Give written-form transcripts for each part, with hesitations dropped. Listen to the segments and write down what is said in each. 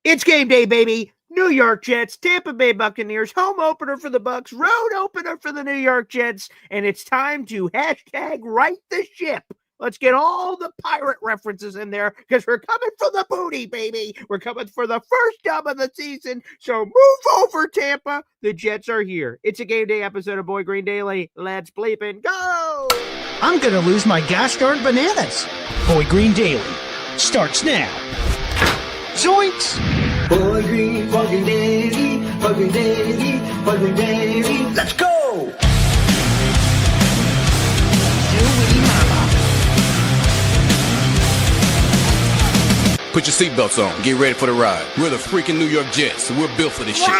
It's game day, baby. New York Jets, Tampa Bay Buccaneers, home opener for the Bucs, road opener for the New York Jets, and it's time to hashtag right the ship. Let's get all the pirate references in there because we're coming for the booty, baby. We're coming for the first dub of the season. So move over, Tampa. The Jets are here. It's a game day episode of Boy Green Daily. Let's bleep and go. I'm going to lose my gosh darn bananas. Boy Green Daily starts now. Zoinks! Boy Green Daily, Boy Green Daily, Boy Green Daily. Let's go! Put your seatbelts on. Get ready for the ride. We're the freaking New York Jets, so we're built for this shit.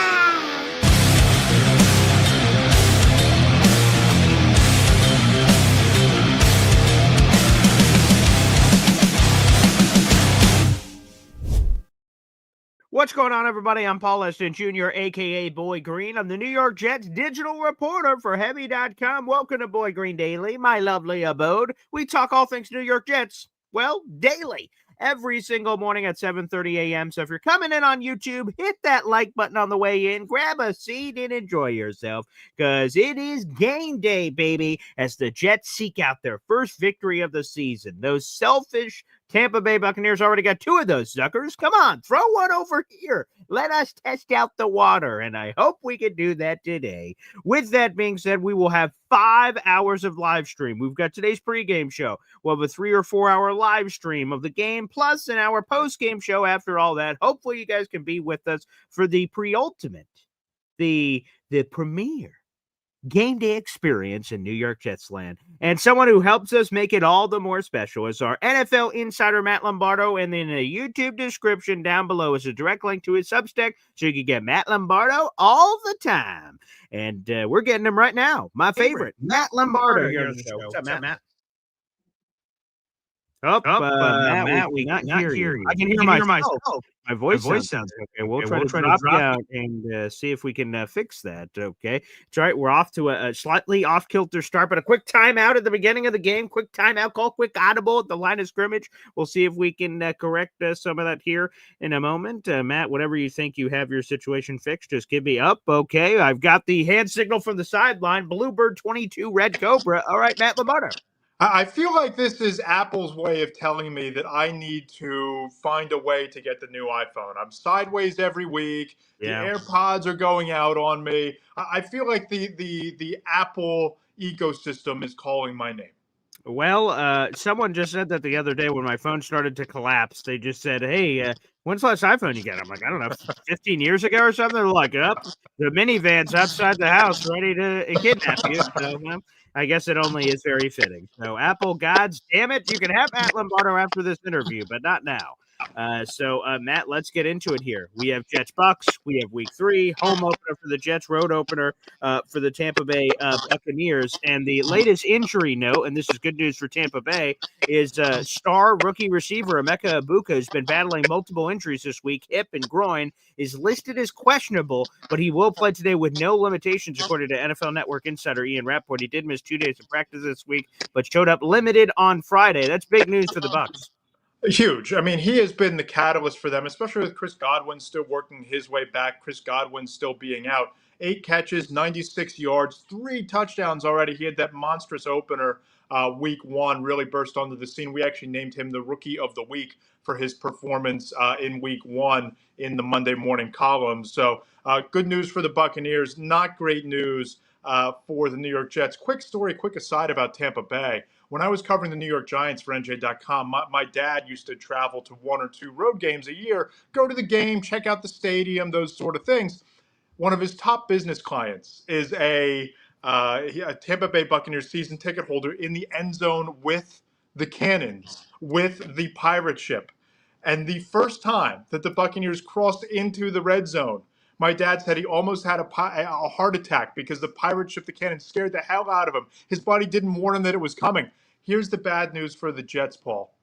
What's going on, everybody? I'm Paul Eston Jr., a.k.a. Boy Green. I'm the New York Jets digital reporter for Heavy.com. Welcome to Boy Green Daily, my lovely abode. We talk all things New York Jets, well, daily, every single morning at 7:30 a.m. So if you're coming in on YouTube, hit that like button on the way in, grab a seat, and enjoy yourself, because it is game day, baby, as the Jets seek out their first victory of the season. Those selfish Tampa Bay Buccaneers already got two of those suckers. Come on, throw one over here. Let us test out the water, and I hope we can do that today. With that being said, we will have 5 hours of live stream. We've got today's pregame show. We'll have a 3 or 4 hour live stream of the game, plus an hour postgame show after all that. Hopefully you guys can be with us for the pre-ultimate, the premiere game day experience in New York Jets land. And someone who helps us make it all the more special is our NFL insider, Matt Lombardo. And in the YouTube description down below is a direct link to his Substack, so you can get Matt Lombardo all the time. And we're getting him right now. My favorite, Matt Lombardo here on the show. What's up, Matt? Matt, we cannot hear you. I can hear myself. My voice sounds okay. We'll try to drop you out and see if we can fix that. Okay. It's all right. We're off to a slightly off-kilter start, but a quick timeout at the beginning of the game. Quick timeout call, quick audible at the line of scrimmage. We'll see if we can correct some of that here in a moment. Matt, whatever you think you have your situation fixed, just give me up. Okay. I've got the hand signal from the sideline. Bluebird 22, Red Cobra. All right, Matt Lombardo. I feel like this is Apple's way of telling me that I need to find a way to get the new iPhone. I'm sideways every week. Yeah. The AirPods are going out on me. I feel like the Apple ecosystem is calling my name. Well, someone just said that the other day when my phone started to collapse. They just said, hey, when's the last iPhone you got? I'm like, I don't know, 15 years ago or something? They're like, up, the minivan's outside the house ready to kidnap you. So, I guess it only is very fitting. So, Apple gods, damn it, you can have Matt Lombardo after this interview, but not now. Matt, let's get into it here. We have Jets Bucs. We have week 3, home opener for the Jets, road opener for the Tampa Bay Buccaneers. And the latest injury note, and this is good news for Tampa Bay, is star rookie receiver Emeka Egbuka has been battling multiple injuries this week. Hip and groin is listed as questionable, but he will play today with no limitations, according to NFL Network insider Ian Rappaport. He did miss 2 days of practice this week, but showed up limited on Friday. That's big news for the Bucs. Huge. I mean, he has been the catalyst for them, especially with Chris Godwin still working his way back. Chris Godwin still being out. 8 catches, 96 yards, 3 touchdowns already. He had that monstrous opener week 1, really burst onto the scene. We actually named him the Rookie of the Week for his performance in week 1 in the Monday morning column. So good news for the Buccaneers, not great news for the New York Jets. Quick story, quick aside about Tampa Bay. When I was covering the New York Giants for NJ.com, my dad used to travel to 1 or 2 road games a year, go to the game, check out the stadium, those sort of things. One of his top business clients is a Tampa Bay Buccaneers season ticket holder in the end zone with the Cannons, with the pirate ship. And the first time that the Buccaneers crossed into the red zone, my dad said he almost had a heart attack because the pirate ship, the Cannon, scared the hell out of him. His body didn't warn him that it was coming. Here's the bad news for the Jets, Paul.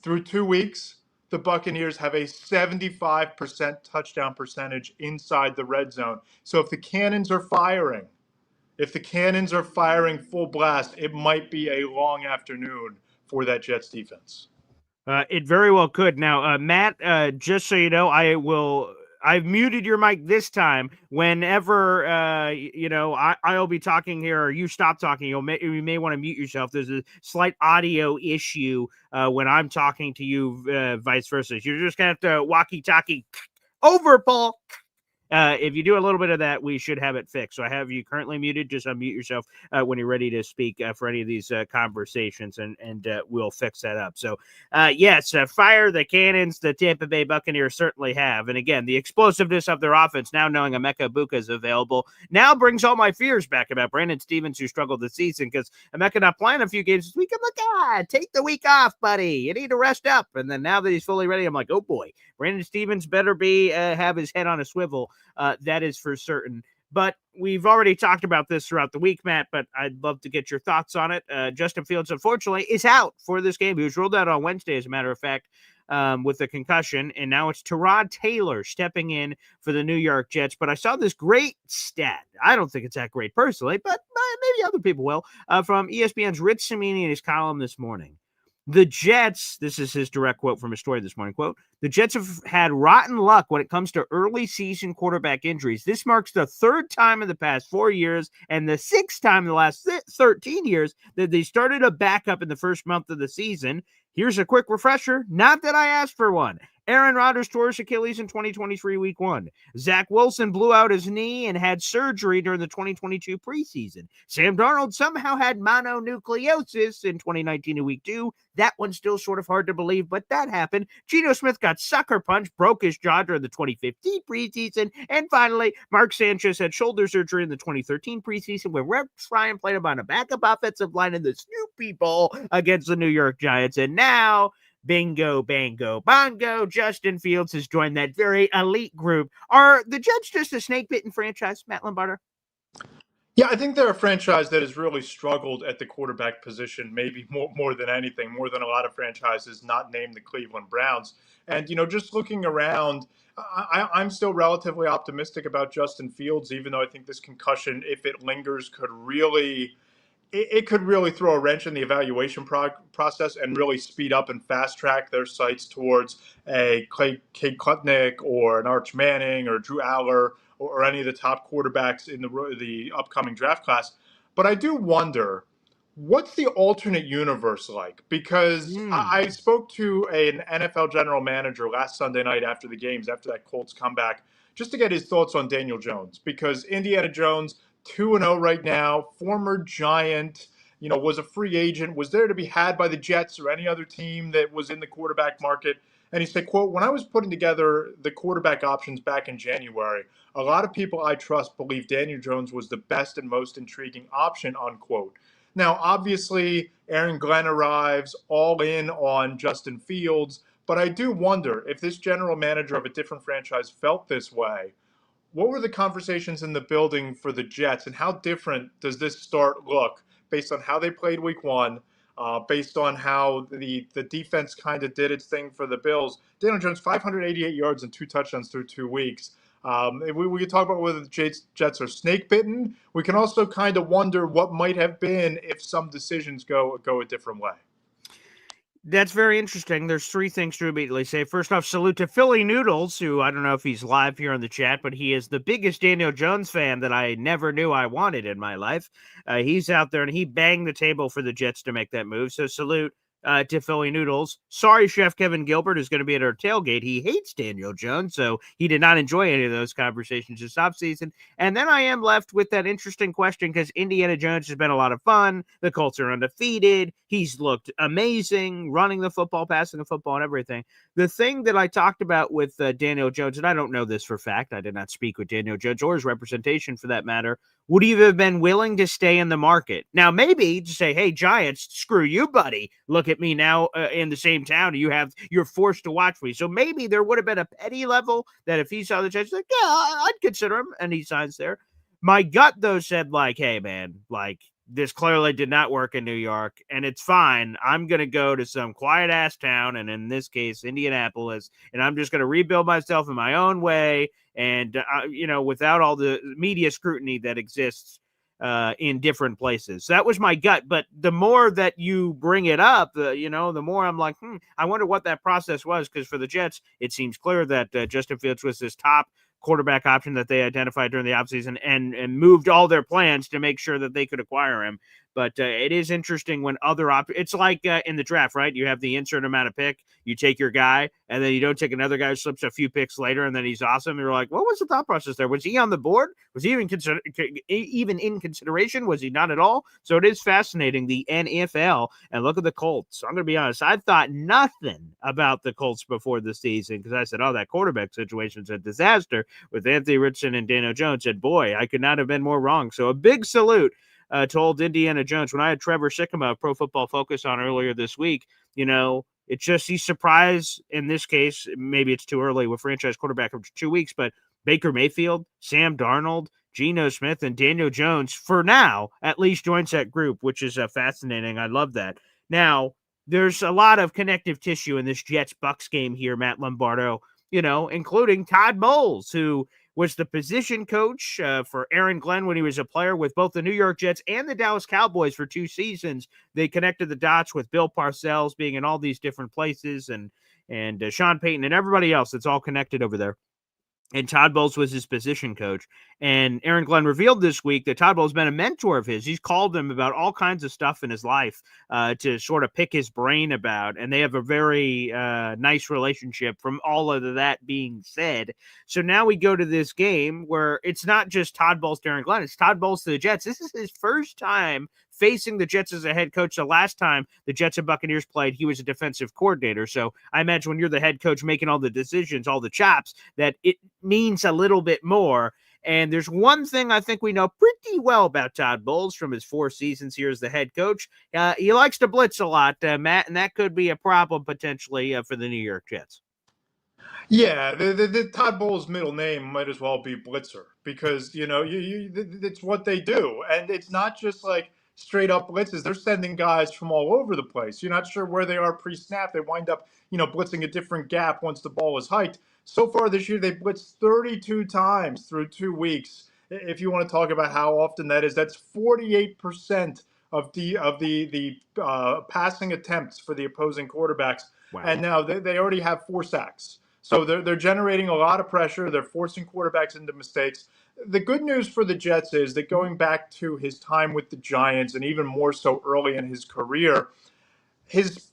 Through 2 weeks, the Buccaneers have a 75% touchdown percentage inside the red zone. So if the Cannons are firing full blast, it might be a long afternoon for that Jets defense. It very well could. Now, Matt, just so you know, I've muted your mic this time. Whenever I'll be talking here, or you stop talking, you may want to mute yourself. There's a slight audio issue when I'm talking to you, vice versa. You're just gonna have to walkie-talkie over, Paul. If you do a little bit of that, we should have it fixed. So I have you currently muted. Just unmute yourself when you're ready to speak for any of these conversations, and we'll fix that up. So, yes, fire the cannons the Tampa Bay Buccaneers certainly have. And again, the explosiveness of their offense, now knowing Emeka Buka is available, now brings all my fears back about Brandon Stevens, who struggled this season, because Emeka not playing a few games this week. I'm like, take the week off, buddy. You need to rest up. And then now that he's fully ready, I'm like, oh boy, Brandon Stevens better be have his head on a swivel. That is for certain. But we've already talked about this throughout the week, Matt, but I'd love to get your thoughts on it. Justin Fields, unfortunately, is out for this game. He was ruled out on Wednesday, as a matter of fact, with a concussion, and now it's Tyrod Taylor stepping in for the New York Jets. But I saw this great stat. I don't think it's that great personally, but maybe other people will, from ESPN's Rich Cimini in his column this morning. The Jets, this is his direct quote from his story this morning, quote, the Jets have had rotten luck when it comes to early season quarterback injuries. This marks the third time in the past 4 years and the sixth time in the last 13 years that they started a backup in the first month of the season. Here's a quick refresher. Not that I asked for one. Aaron Rodgers tore his Achilles in 2023 week 1. Zach Wilson blew out his knee and had surgery during the 2022 preseason. Sam Darnold somehow had mononucleosis in 2019 in week 2. That one's still sort of hard to believe, but that happened. Geno Smith got sucker punched, broke his jaw during the 2015 preseason. And finally, Mark Sanchez had shoulder surgery in the 2013 preseason when Rex Ryan played him on a backup offensive line in the Snoopy Bowl against the New York Giants. And now, bingo, bango, bongo, Justin Fields has joined that very elite group. Are the Jets just a snake-bitten franchise, Matt Lombardo? Yeah, I think they're a franchise that has really struggled at the quarterback position, maybe more than anything, more than a lot of franchises not named the Cleveland Browns. And, just looking around, I'm still relatively optimistic about Justin Fields, even though I think this concussion, if it lingers, it could really throw a wrench in the evaluation process and really speed up and fast track their sights towards a Cade Klubnik or an Arch Manning or Drew Aller or any of the top quarterbacks in the upcoming draft class. But I do wonder, what's the alternate universe like? Because I spoke to an NFL general manager last Sunday night after the games, after that Colts comeback, just to get his thoughts on Daniel Jones. Because Indiana Jones, 2-0 right now, former Giant, was a free agent, was there to be had by the Jets or any other team that was in the quarterback market. And he said, quote, when I was putting together the quarterback options back in January, a lot of people I trust believe Daniel Jones was the best and most intriguing option, unquote. Now, obviously, Aaron Glenn arrives all in on Justin Fields, but I do wonder if this general manager of a different franchise felt this way. What were the conversations in the building for the Jets, and how different does this start look based on how they played week 1, based on how the defense kind of did its thing for the Bills? Daniel Jones, 588 yards and 2 touchdowns through 2 weeks. We could talk about whether the Jets are snake bitten. We can also kind of wonder what might have been if some decisions go a different way. That's very interesting. There's 3 things to immediately say. First off, salute to Philly Noodles, who I don't know if he's live here on the chat, but he is the biggest Daniel Jones fan that I never knew I wanted in my life. He's out there, and he banged the table for the Jets to make that move. So salute to Philly Noodles. Sorry, Chef Kevin Gilbert is going to be at our tailgate. He hates Daniel Jones, so he did not enjoy any of those conversations this offseason. And then I am left with that interesting question, because Indiana Jones has been a lot of fun. The Colts are undefeated. He's looked amazing, running the football, passing the football, and everything. The thing that I talked about with Daniel Jones, and I don't know this for fact, I did not speak with Daniel Jones or his representation for that matter, would you have been willing to stay in the market? Now, maybe to say, hey, Giants, screw you, buddy. Look at me now in the same town. You're forced to watch me. So maybe there would have been a petty level that if he saw the Jets, like, yeah, I'd consider him, and he signs there. My gut, though, said, like, hey, man, like, this clearly did not work in New York, and it's fine. I'm going to go to some quiet-ass town, and in this case, Indianapolis, and I'm just going to rebuild myself in my own way, and, without all the media scrutiny that exists in different places. So that was my gut. But the more that you bring it up, the more I'm like, I wonder what that process was. Because for the Jets, it seems clear that Justin Fields was this top quarterback option that they identified during the offseason and moved all their plans to make sure that they could acquire him. But it is interesting when other it's like in the draft, right? You have the insert amount of pick, you take your guy, and then you don't take another guy who slips a few picks later, and then he's awesome. You're like, what was the thought process there? Was he on the board? Was he even in consideration? Was he not at all? So it is fascinating, the NFL. And look at the Colts. I'm going to be honest. I thought nothing about the Colts before the season because I said, oh, that quarterback situation's a disaster with Anthony Richardson and Daniel Jones. And boy, I could not have been more wrong. So a big salute to old Indiana Jones. When I had Trevor Sikkema of Pro Football Focus on earlier this week, it's just he's surprised in this case. Maybe it's too early with franchise quarterback after 2 weeks, but Baker Mayfield, Sam Darnold, Geno Smith, and Daniel Jones, for now, at least joins that group, which is fascinating. I love that. Now, there's a lot of connective tissue in this Jets-Bucs game here, Matt Lombardo, including Todd Bowles, who was the position coach for Aaron Glenn when he was a player with both the New York Jets and the Dallas Cowboys for 2 seasons. They connected the dots with Bill Parcells being in all these different places and Sean Payton and everybody else. It's all connected over there. And Todd Bowles was his position coach. And Aaron Glenn revealed this week that Todd Bowles has been a mentor of his. He's called him about all kinds of stuff in his life to sort of pick his brain about. And they have a very nice relationship from all of that being said. So now we go to this game where it's not just Todd Bowles to Aaron Glenn. It's Todd Bowles to the Jets. This is his first time facing the Jets as a head coach. The last time the Jets and Buccaneers played, he was a defensive coordinator. So I imagine when you're the head coach making all the decisions, all the chops, that it means a little bit more. And there's one thing I think we know pretty well about Todd Bowles from his 4 seasons here as the head coach. He likes to blitz a lot, Matt, and that could be a problem potentially for the New York Jets. Yeah, the Todd Bowles' middle name might as well be Blitzer because it's what they do, and it's not just like straight up blitzes. They're sending guys from all over the place. You're not sure where they are pre-snap. They wind up blitzing a different gap once the ball is hiked. So far this year, they blitzed 32 times through 2 weeks. If you want to talk about how often that is, that's 48% of the passing attempts for the opposing quarterbacks. Wow. And now they already have 4 sacks. So they're generating a lot of pressure. They're forcing quarterbacks into mistakes. The good news for the Jets is that going back to his time with the Giants and even more so early in his career, his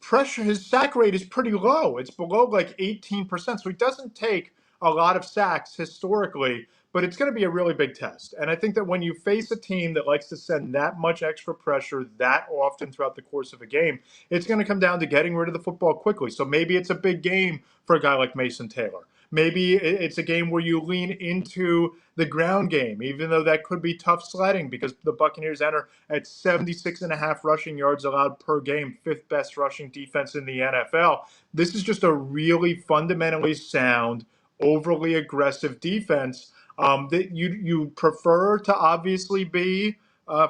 sack rate is pretty low. It's below like 18%. So he doesn't take a lot of sacks historically, but it's going to be a really big test. And I think that when you face a team that likes to send that much extra pressure that often throughout the course of a game, it's going to come down to getting rid of the football quickly. So maybe it's a big game for a guy like Mason Taylor. Maybe it's a game where you lean into the ground game, even though that could be tough sledding because the Buccaneers enter at 76.5 rushing yards allowed per game, 5th best rushing defense in the NFL. This is just a really fundamentally sound, overly aggressive defense that you prefer to obviously be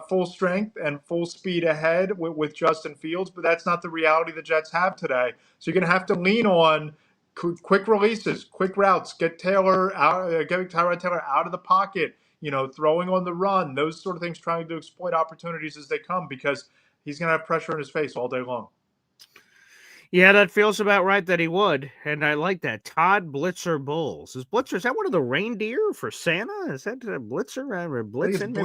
full strength and full speed ahead with Justin Fields, but that's not the reality the Jets have today. So you're going to have to lean on quick releases, quick routes, get Tyrod Taylor out of the pocket, throwing on the run, those sort of things, trying to exploit opportunities as they come because he's going to have pressure in his face all day long. Yeah, that feels about right that he would. And I like that. Todd Blitzer Bowles. Is that one of the reindeer for Santa? Is that Blitzer? Blitzen?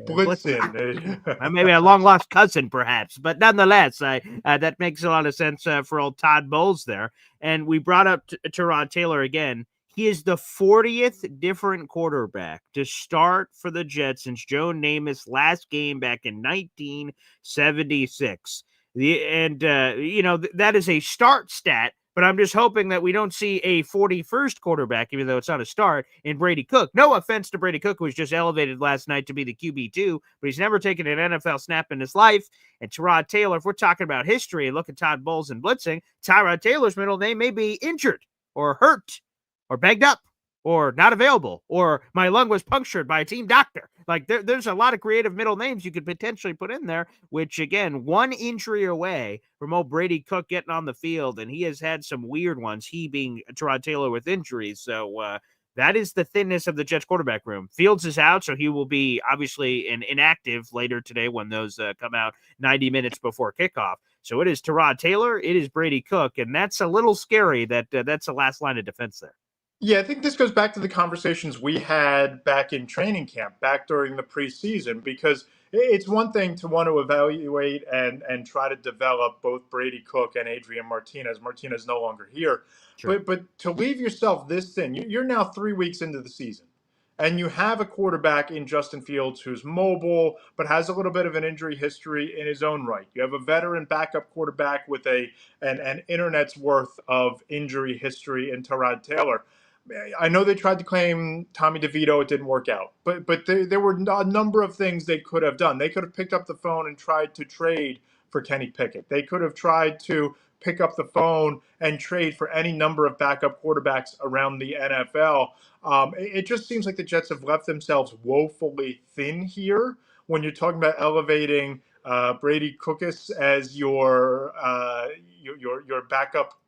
Blitzen. Maybe a long-lost cousin, perhaps. But nonetheless, that makes a lot of sense for old Todd Bowles there. And we brought up Tyrod Taylor again. He is the 40th different quarterback to start for the Jets since Joe Namath's last game back in 1976. That is a start stat, but I'm just hoping that we don't see a 41st quarterback, even though it's not a start, in Brady Cook. No offense to Brady Cook, who was just elevated last night to be the QB2, but he's never taken an NFL snap in his life. And Tyrod Taylor, if we're talking about history, look at Todd Bowles and blitzing, Tyrod Taylor's middle name may be injured or hurt or banged up or not available, or my lung was punctured by a team doctor. Like there's a lot of creative middle names you could potentially put in there, which again, one injury away from old Brady Cook getting on the field, and he has had some weird ones, he being Tyrod Taylor with injuries. So That is the thinness of the Jets quarterback room. Fields is out, so he will be obviously inactive later today when those come out 90 minutes before kickoff. So it is Tyrod Taylor, it is Brady Cook, and that's a little scary that that's the last line of defense there. Yeah, I think this goes back to the conversations we had back in training camp, back during the preseason, because it's one thing to want to evaluate and try to develop both Brady Cook and Adrian Martinez. Martinez no longer here, Sure. but to leave yourself this thin, you're now 3 weeks into the season, and you have a quarterback in Justin Fields who's mobile but has a little bit of an injury history in his own right. You have a veteran backup quarterback with an internet's worth of injury history in Tyrod Taylor. I know they tried to claim Tommy DeVito. It didn't work out. But there were a number of things they could have done. They could have picked up the phone and tried to trade for Kenny Pickett. They could have tried to pick up the phone and trade for any number of backup quarterbacks around the NFL. It just seems like the Jets have left themselves woefully thin here when you're talking about elevating Brady Cookus as your backup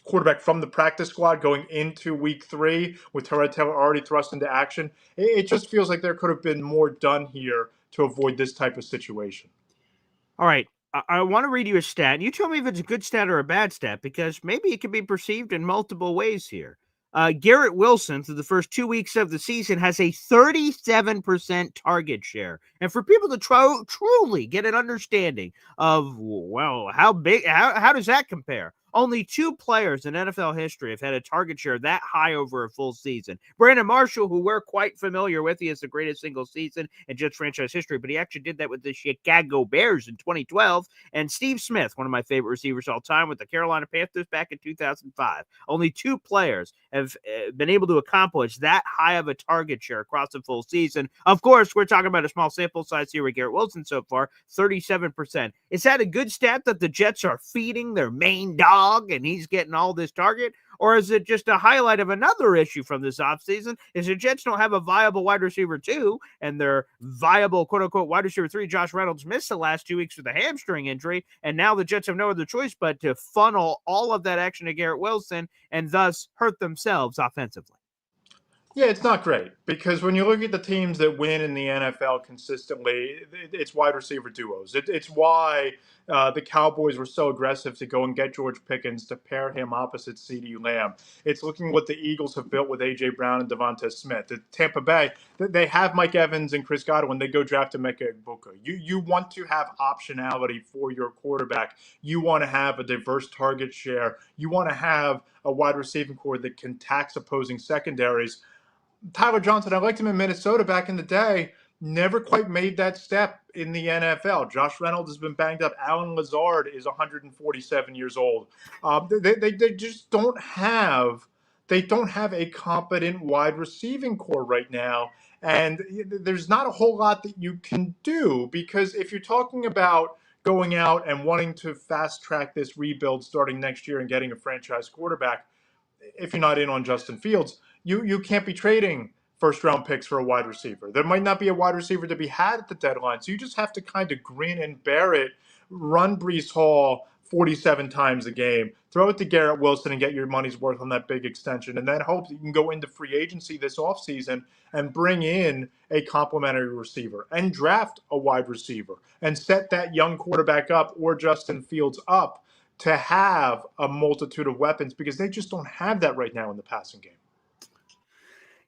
quarterback from the practice squad going into week 3 with Tyrod Taylor already thrust into action. It just feels like there could have been more done here to avoid this type of situation. All right. I want to read you a stat. You tell me if it's a good stat or a bad stat, because maybe it can be perceived in multiple ways here. Garrett Wilson, through the first 2 weeks of the season, has a 37% target share. And for people to truly get an understanding of, well, how does that compare? Only 2 players in NFL history have had a target share that high over a full season. Brandon Marshall, who we're quite familiar with, he has the greatest single season in Jets franchise history, but he actually did that with the Chicago Bears in 2012. And Steve Smith, one of my favorite receivers all time, with the Carolina Panthers back in 2005. Only 2 players have been able to accomplish that high of a target share across the full season. Of course, we're talking about a small sample size here with Garrett Wilson so far, 37%. Is that a good stat that the Jets are feeding their main dog and he's getting all this target? Or is it just a highlight of another issue from this offseason? Is the Jets don't have a viable wide receiver 2, and their viable quote-unquote wide receiver 3, Josh Reynolds, missed the last 2 weeks with a hamstring injury, and now the Jets have no other choice but to funnel all of that action to Garrett Wilson and thus hurt themselves offensively. Yeah, it's not great because when you look at the teams that win in the NFL consistently, it's wide receiver duos. It's why the Cowboys were so aggressive to go and get George Pickens to pair him opposite CeeDee Lamb. It's looking what the Eagles have built with A.J. Brown and Devonta Smith. At Tampa Bay, they have Mike Evans and Chris Godwin. They go draft Emeka Egbuka. You want to have optionality for your quarterback. You want to have a diverse target share. You want to have a wide receiving core that can tax opposing secondaries. Tyler Johnson, I liked him in Minnesota back in the day, never quite made that step in the NFL. Josh Reynolds has been banged up. Alan Lazard is 147 years old. They just don't have a competent wide receiving core right now. And there's not a whole lot that you can do because if you're talking about going out and wanting to fast track this rebuild starting next year and getting a franchise quarterback, if you're not in on Justin Fields, you can't be trading first round picks for a wide receiver. There might not be a wide receiver to be had at the deadline. So you just have to kind of grin and bear it, run Breece Hall 47 times a game, throw it to Garrett Wilson and get your money's worth on that big extension, and then hope that you can go into free agency this offseason and bring in a complimentary receiver and draft a wide receiver and set that young quarterback up or Justin Fields up to have a multitude of weapons because they just don't have that right now in the passing game.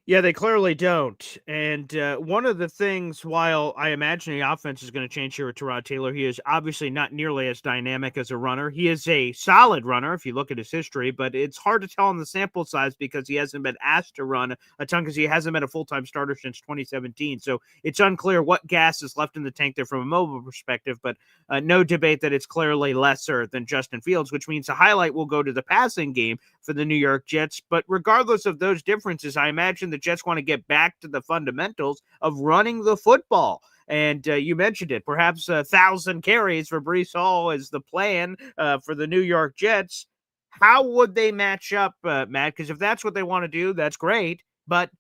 Yeah, they clearly don't. And one of the things, while I imagine the offense is going to change here with Tyrod Taylor, he is obviously not nearly as dynamic as a runner. He is a solid runner if you look at his history, but it's hard to tell on the sample size because he hasn't been asked to run a ton because he hasn't been a full-time starter since 2017. So it's unclear what gas is left in the tank there from a mobile perspective, but no debate that it's clearly lesser than Justin Fields, which means the highlight will go to the passing game for the New York Jets. But regardless of those differences, I imagine the Jets want to get back to the fundamentals of running the football. And you mentioned it. Perhaps 1,000 carries for Breece Hall is the plan for the New York Jets. How would they match up, Matt? Because if that's what they want to do, that's great. But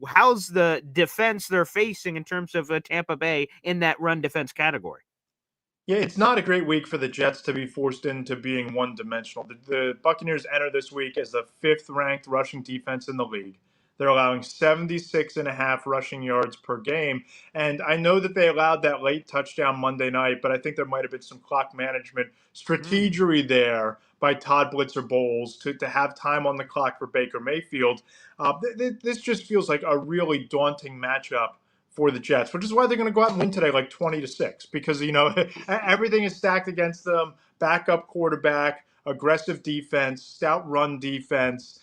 how's the defense they're facing in terms of Tampa Bay in that run defense category? Yeah, it's not a great week for the Jets to be forced into being one-dimensional. The Buccaneers enter this week as the 5th-ranked rushing defense in the league. They're allowing 76.5 rushing yards per game. And I know that they allowed that late touchdown Monday night, but I think there might have been some clock management strategery there by Todd Blitzer Bowles to have time on the clock for Baker Mayfield. This just feels like a really daunting matchup for the Jets, which is why they're going to go out and win today like 20-6, because, everything is stacked against them. Backup quarterback, aggressive defense, stout run defense.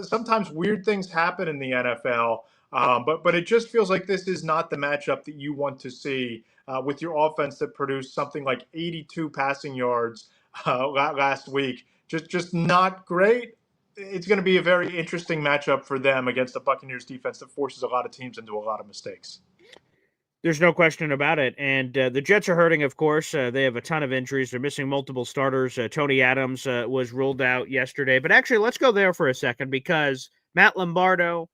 Sometimes weird things happen in the NFL, but it just feels like this is not the matchup that you want to see with your offense that produced something like 82 passing yards last week. Just not great. It's going to be a very interesting matchup for them against the Buccaneers defense that forces a lot of teams into a lot of mistakes. There's no question about it. And the Jets are hurting, of course. They have a ton of injuries. They're missing multiple starters. Tony Adams was ruled out yesterday. But actually, let's go there for a second, because Matt Lombardo,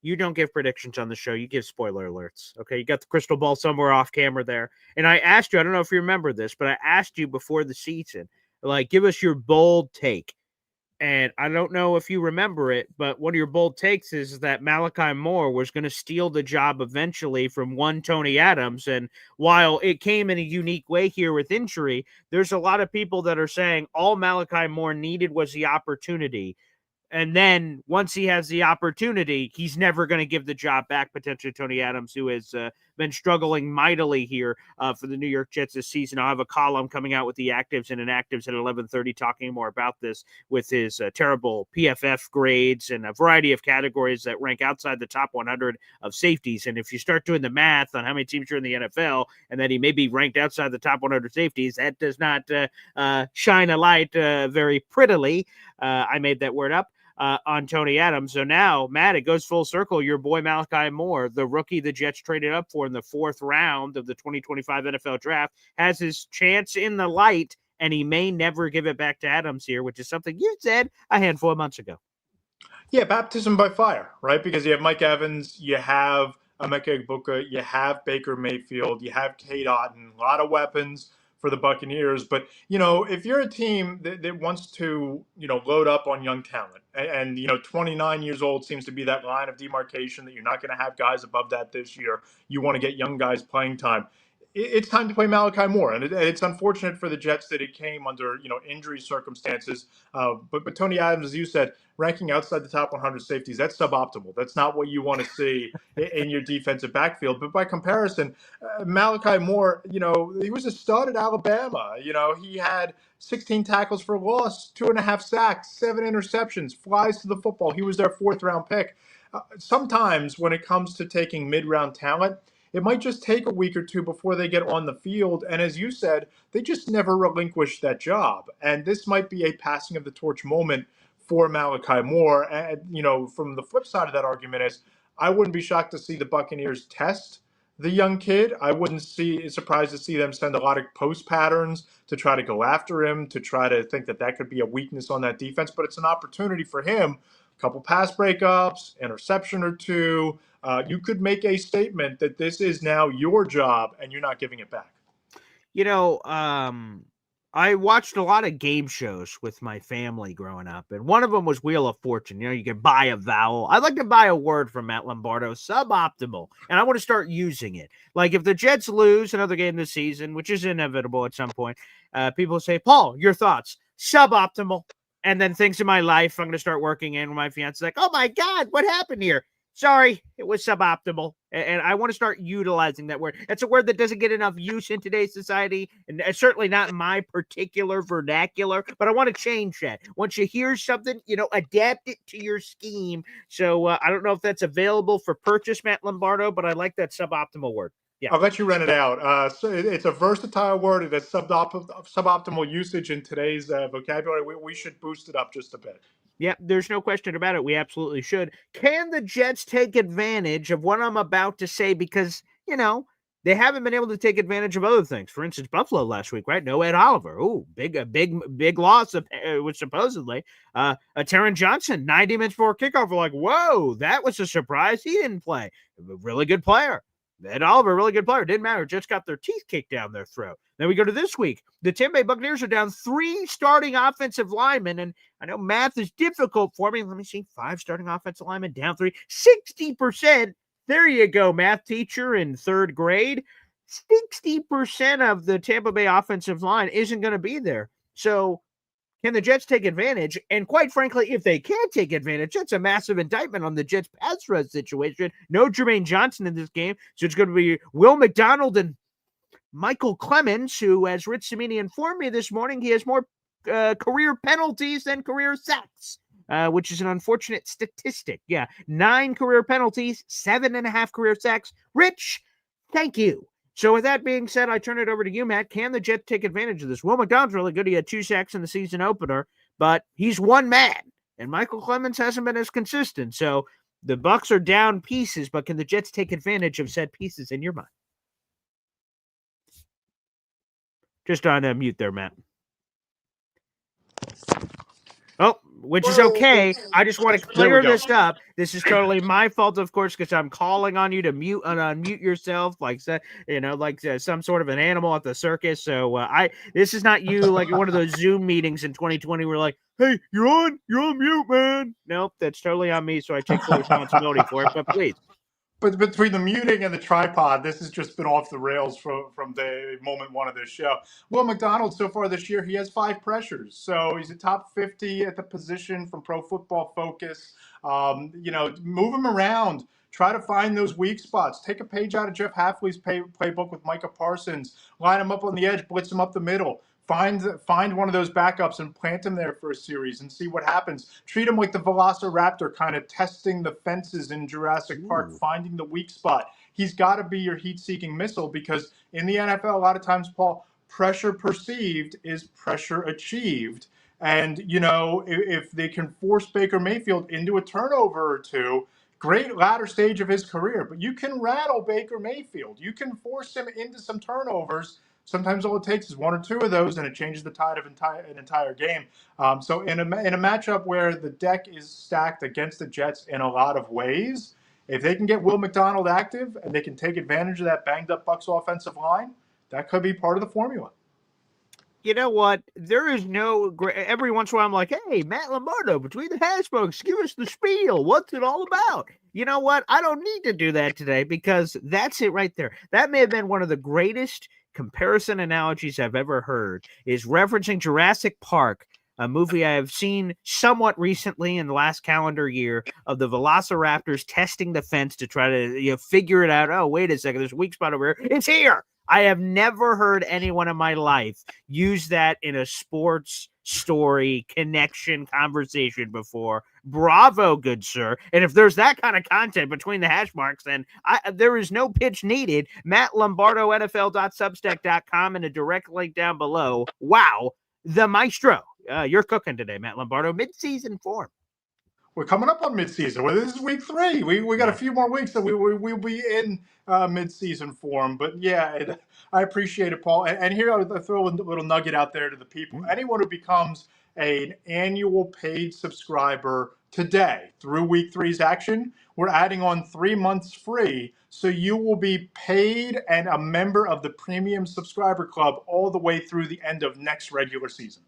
you don't give predictions on the show. You give spoiler alerts. Okay, you got the crystal ball somewhere off camera there. And I asked you, I don't know if you remember this, but I asked you before the season, like, give us your bold take. And I don't know if you remember it, but one of your bold takes is that Malachi Moore was going to steal the job eventually from one Tony Adams. And while it came in a unique way here with injury, there's a lot of people that are saying all Malachi Moore needed was the opportunity. And then once he has the opportunity, he's never going to give the job back, potentially Tony Adams, who has been struggling mightily here for the New York Jets this season. I'll have a column coming out with the actives and inactives at 11:30 talking more about this with his terrible PFF grades and a variety of categories that rank outside the top 100 of safeties. And if you start doing the math on how many teams are in the NFL and that he may be ranked outside the top 100 safeties, that does not shine a light very prettily. I made that word up. On Tony Adams. So now, Matt, it goes full circle. Your boy Malachi Moore, the rookie the Jets traded up for in the 4th round of the 2025 NFL draft, has his chance in the light, and he may never give it back to Adams here, which is something you said a handful of months ago. Yeah, baptism by fire, right? Because you have Mike Evans, you have Emeka Egbuka, you have Baker Mayfield, you have Cade Otton, a lot of weapons for the Buccaneers. But, if you're a team that wants to, load up on young talent, and 29 years old seems to be that line of demarcation that you're not going to have guys above that this year. You want to get young guys playing time. It's time to play Malachi Moore, and it's unfortunate for the Jets that it came under injury circumstances. But Tony Adams, as you said, ranking outside the top 100 safeties, that's suboptimal. That's not what you want to see in your defensive backfield. But by comparison, Malachi Moore, he was a stud at Alabama. He had 16 tackles for loss, 2.5 sacks, 7 interceptions, flies to the football. He was their 4th-round pick. Sometimes when it comes to taking mid-round talent, it might just take a week or two before they get on the field. And as you said, they just never relinquish that job. And this might be a passing of the torch moment for Malachi Moore. And, from the flip side of that argument is I wouldn't be shocked to see the Buccaneers test the young kid. I wouldn't be surprised to see them send a lot of post patterns to try to go after him, to try to think that could be a weakness on that defense. But it's an opportunity for him. A couple pass breakups, interception or two. You could make a statement that this is now your job and you're not giving it back. I watched a lot of game shows with my family growing up, and one of them was Wheel of Fortune. You can buy a vowel. I'd like to buy a word from Matt Lombardo, suboptimal, and I want to start using it. Like if the Jets lose another game this season, which is inevitable at some point, people say, Paul, your thoughts, suboptimal. And then things in my life, I'm going to start working in with my fiance, like, oh my God, what happened here? Sorry, it was suboptimal. And I want to start utilizing that word. That's a word that doesn't get enough use in today's society, and certainly not in my particular vernacular, but I want to change that. Once you hear something, adapt it to your scheme. So I don't know if that's available for purchase, Matt Lombardo, but I like that suboptimal word. Yeah. I'll let you rent it out. So it's a versatile word. It has suboptimal usage in today's vocabulary. We should boost it up just a bit. Yeah, there's no question about it. We absolutely should. Can the Jets take advantage of what I'm about to say? Because, they haven't been able to take advantage of other things. For instance, Buffalo last week, right? No Ed Oliver. Ooh, big loss, which supposedly. Taron Johnson, 90 minutes before kickoff, we're like, whoa, that was a surprise. He didn't play. A really good player. Ed Oliver, really good player. Didn't matter. Jets got their teeth kicked down their throat. Then we go to this week. The Tampa Bay Buccaneers are down 3 starting offensive linemen. And I know math is difficult for me. Let me see. 5 starting offensive linemen down 3. 60%. There you go, math teacher in 3rd grade. 60% of the Tampa Bay offensive line isn't going to be there. So can the Jets take advantage? And quite frankly, if they can't take advantage, that's a massive indictment on the Jets pass rush situation. No Jermaine Johnson in this game, so it's going to be Will McDonald and Michael Clemens, who, as Rich Cimini informed me this morning, he has more career penalties than career sacks, which is an unfortunate statistic. Yeah, 9 career penalties, 7.5 career sacks. Rich, thank you. So with that being said, I turn it over to you, Matt. Can the Jets take advantage of this? Will McDonald's really good. He had 2 sacks in the season opener, but he's one man, and Michael Clemens hasn't been as consistent. So the Bucs are down pieces, but can the Jets take advantage of said pieces in your mind? Just on mute there, Matt. Oh, which is okay. I just want to clear this up. This is totally my fault, of course, because I'm calling on you to mute and unmute yourself, like some sort of an animal at the circus. So this is not you like one of those Zoom meetings in 2020 where like, hey, you're on mute, man. Nope, that's totally on me. So I take full responsibility for it. But please. But between the muting and the tripod, this has just been off the rails from the moment 1 of this show. Will McDonald, so far this year, he has 5 pressures. So he's a top 50 at the position from Pro Football Focus. Move him around. Try to find those weak spots. Take a page out of Jeff Hafley's playbook with Micah Parsons. Line him up on the edge, blitz him up the middle. Find one of those backups and plant him there for a series and see what happens. Treat him like the Velociraptor, kind of testing the fences in Jurassic Park, finding the weak spot. He's got to be your heat-seeking missile because in the NFL, a lot of times, Paul, pressure perceived is pressure achieved. And, if they can force Baker Mayfield into a turnover or 2, great latter stage of his career, but you can rattle Baker Mayfield. You can force him into some turnovers. Sometimes all it takes is 1 or 2 of those, and it changes the tide of an entire game. So in a matchup where the deck is stacked against the Jets in a lot of ways, if they can get Will McDonald active and they can take advantage of that banged-up Bucs offensive line, that could be part of the formula. You know what? There is no every once in a while I'm like, hey, Matt Lombardo, between the hash marks, give us the spiel. What's it all about? You know what? I don't need to do that today because that's it right there. That may have been one of the greatest comparison analogies I've ever heard, is referencing Jurassic Park, a movie I have seen somewhat recently in the last calendar year, of the velociraptors testing the fence to try to figure it out. Oh, wait a second, there's a weak spot over here. It's here. I have never heard anyone in my life use that in a sports story connection conversation before. Bravo, good sir. And if there's that kind of content between the hash marks, then there is no pitch needed. Matt Lombardo, NFL.substack.com, and a direct link down below. Wow, the maestro. You're cooking today, Matt Lombardo. Mid-season form. We're coming up on midseason. Well, this is week 3. We got a few more weeks that we'll be in midseason form. But yeah, I appreciate it, Paul. And here I'll throw a little nugget out there to the people. Anyone who becomes an annual paid subscriber today through week 3's action, we're adding on 3 months free. So you will be paid and a member of the premium subscriber club all the way through the end of next regular season.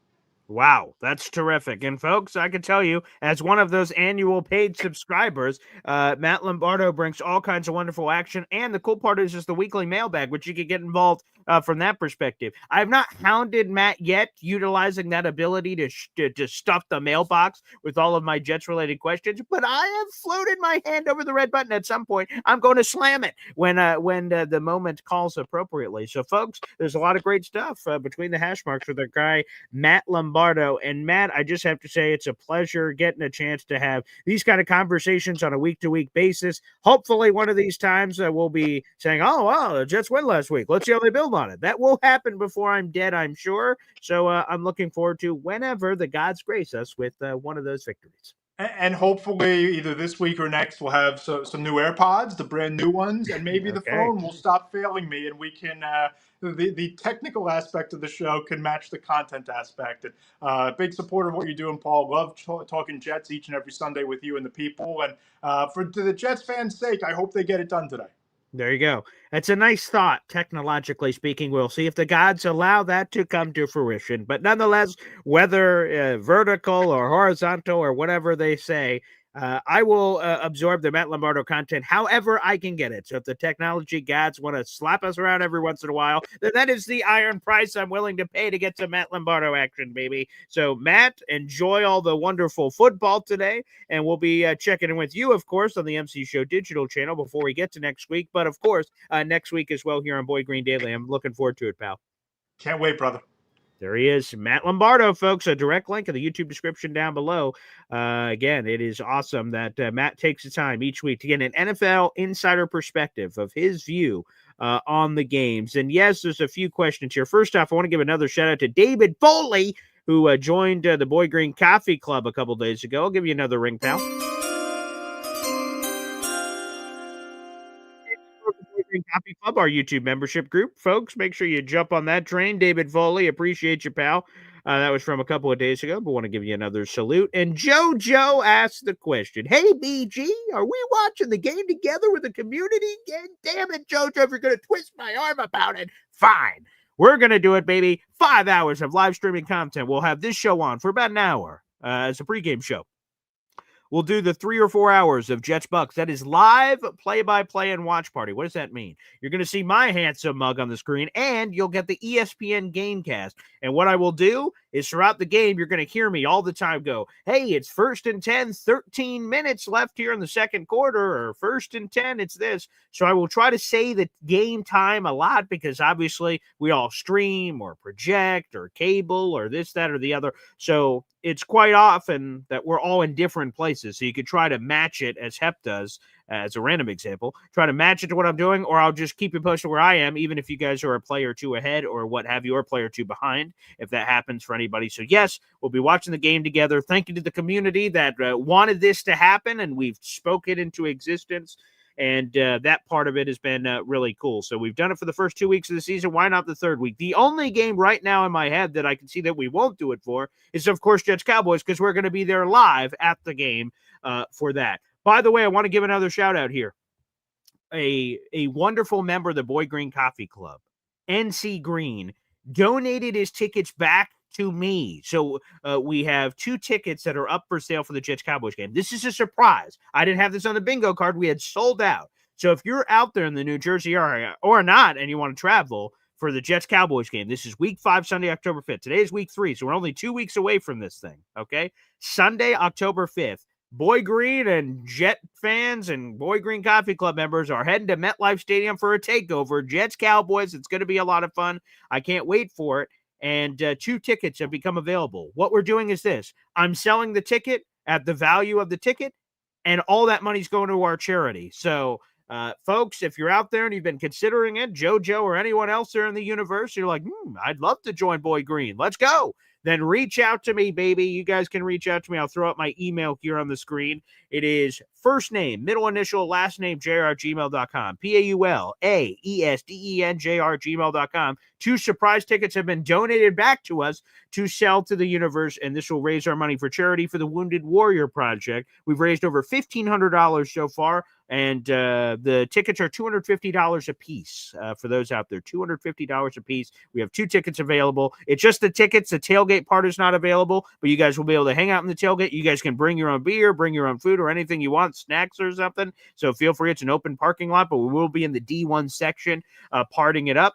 Wow, that's terrific. And folks, I can tell you, as one of those annual paid subscribers, Matt Lombardo brings all kinds of wonderful action. And the cool part is just the weekly mailbag, which you can get involved from that perspective. I have not hounded Matt yet, utilizing that ability to stuff the mailbox with all of my Jets-related questions, but I have floated my hand over the red button at some point. I'm going to slam it when the moment calls appropriately. So, folks, there's a lot of great stuff between the hash marks with our guy, Matt Lombardo. And Matt, I just have to say it's a pleasure getting a chance to have these kind of conversations on a week-to-week basis. Hopefully one of these times we'll be saying, oh, wow, the Jets win last week. Let's see how they build on it. That will happen before I'm dead, I'm sure. So I'm looking forward to whenever the gods grace us with one of those victories. And hopefully either this week or next we'll have some new AirPods, the brand new ones, and maybe the phone will stop failing me and we can the technical aspect of the show can match the content aspect. And big supporter of what you're doing, Paul. Love talking Jets each and every Sunday with you and the people. And for the Jets fans' sake, I hope they get it done today. There you go. That's a nice thought, technologically speaking. We'll see if the gods allow that to come to fruition. But nonetheless, whether vertical or horizontal or whatever they say, I will absorb the Matt Lombardo content however I can get it. So if the technology gods want to slap us around every once in a while, then that is the iron price I'm willing to pay to get some Matt Lombardo action, baby. So, Matt, enjoy all the wonderful football today. And we'll be checking in with you, of course, on the MC Show digital channel before we get to next week. But, of course, next week as well here on Boy Green Daily. I'm looking forward to it, pal. Can't wait, brother. There he is, Matt Lombardo, folks. A direct link in the YouTube description down below. Again, it is awesome that Matt takes the time each week to get an NFL insider perspective of his view on the games. And yes, there's a few questions here. First off, I want to give another shout out to David Foley, who joined the Boy Green Coffee Club a couple days ago. I'll give you another ring, pal. Coffee Club, our YouTube membership group. Folks, make sure you jump on that train. David Foley, appreciate you, pal. That was from a couple of days ago, but want to give you another salute. And JoJo asked the question, hey, BG, are we watching the game together with the community? Damn it, JoJo, if you're going to twist my arm about it, fine. We're going to do it, baby. 5 hours of live streaming content. We'll have this show on for about an hour as a pregame show. We'll do the 3 or 4 hours of Jets Bucs. That is live play-by-play and watch party. What does that mean? You're going to see my handsome mug on the screen, and you'll get the ESPN Gamecast. And what I will do is throughout the game, you're going to hear me all the time go, hey, it's 1st and 10, 13 minutes left here in the second quarter, or 1st and 10, it's this. So I will try to say the game time a lot because obviously we all stream or project or cable or this, that, or the other. So it's quite often that we're all in different places. So you could try to match it as Hep does, as a random example, try to match it to what I'm doing, or I'll just keep you posted where I am, even if you guys are a play or two ahead or what have you, or a play or two behind, if that happens for anybody. So yes, we'll be watching the game together. Thank you to the community that wanted this to happen, and we've spoke it into existence. And that part of it has been really cool. So we've done it for the first 2 weeks of the season. Why not the third week? The only game right now in my head that I can see that we won't do it for is, of course, Jets Cowboys, because we're going to be there live at the game for that. By the way, I want to give another shout out here. A wonderful member of the Boy Green Coffee Club, NC Green, donated his tickets back to me. So we have 2 tickets that are up for sale for the Jets Cowboys game. This is a surprise. I didn't have this on the bingo card. We had sold out. So if you're out there in the New Jersey area or not and you want to travel for the Jets Cowboys game, this is week 5, Sunday, October 5th. Today is week 3, so we're only 2 weeks away from this thing, okay? Sunday, October 5th. Boy Green and Jet fans and Boy Green Coffee Club members are heading to MetLife Stadium for a takeover. Jets Cowboys. It's going to be a lot of fun. I can't wait for it. And 2 tickets have become available. What we're doing is this. I'm selling the ticket at the value of the ticket, and all that money's going to our charity. So, folks, if you're out there and you've been considering it, JoJo or anyone else there in the universe, you're like, I'd love to join Boy Green. Let's go. Then reach out to me, baby. You guys can reach out to me. I'll throw up my email here on the screen. It is first name, middle initial, last name, jr@gmail.com. PAULASDENJR@gmail.com. 2 surprise tickets have been donated back to us to sell to the universe, and this will raise our money for charity for the Wounded Warrior Project. We've raised over $1,500 so far, and the tickets are $250 a piece for those out there. $250 a piece. We have 2 tickets available. It's just the tickets. The tailgate part is not available, but you guys will be able to hang out in the tailgate. You guys can bring your own beer, bring your own food, or anything you want, snacks or something. So feel free. It's an open parking lot, but we will be in the D1 section parting it up.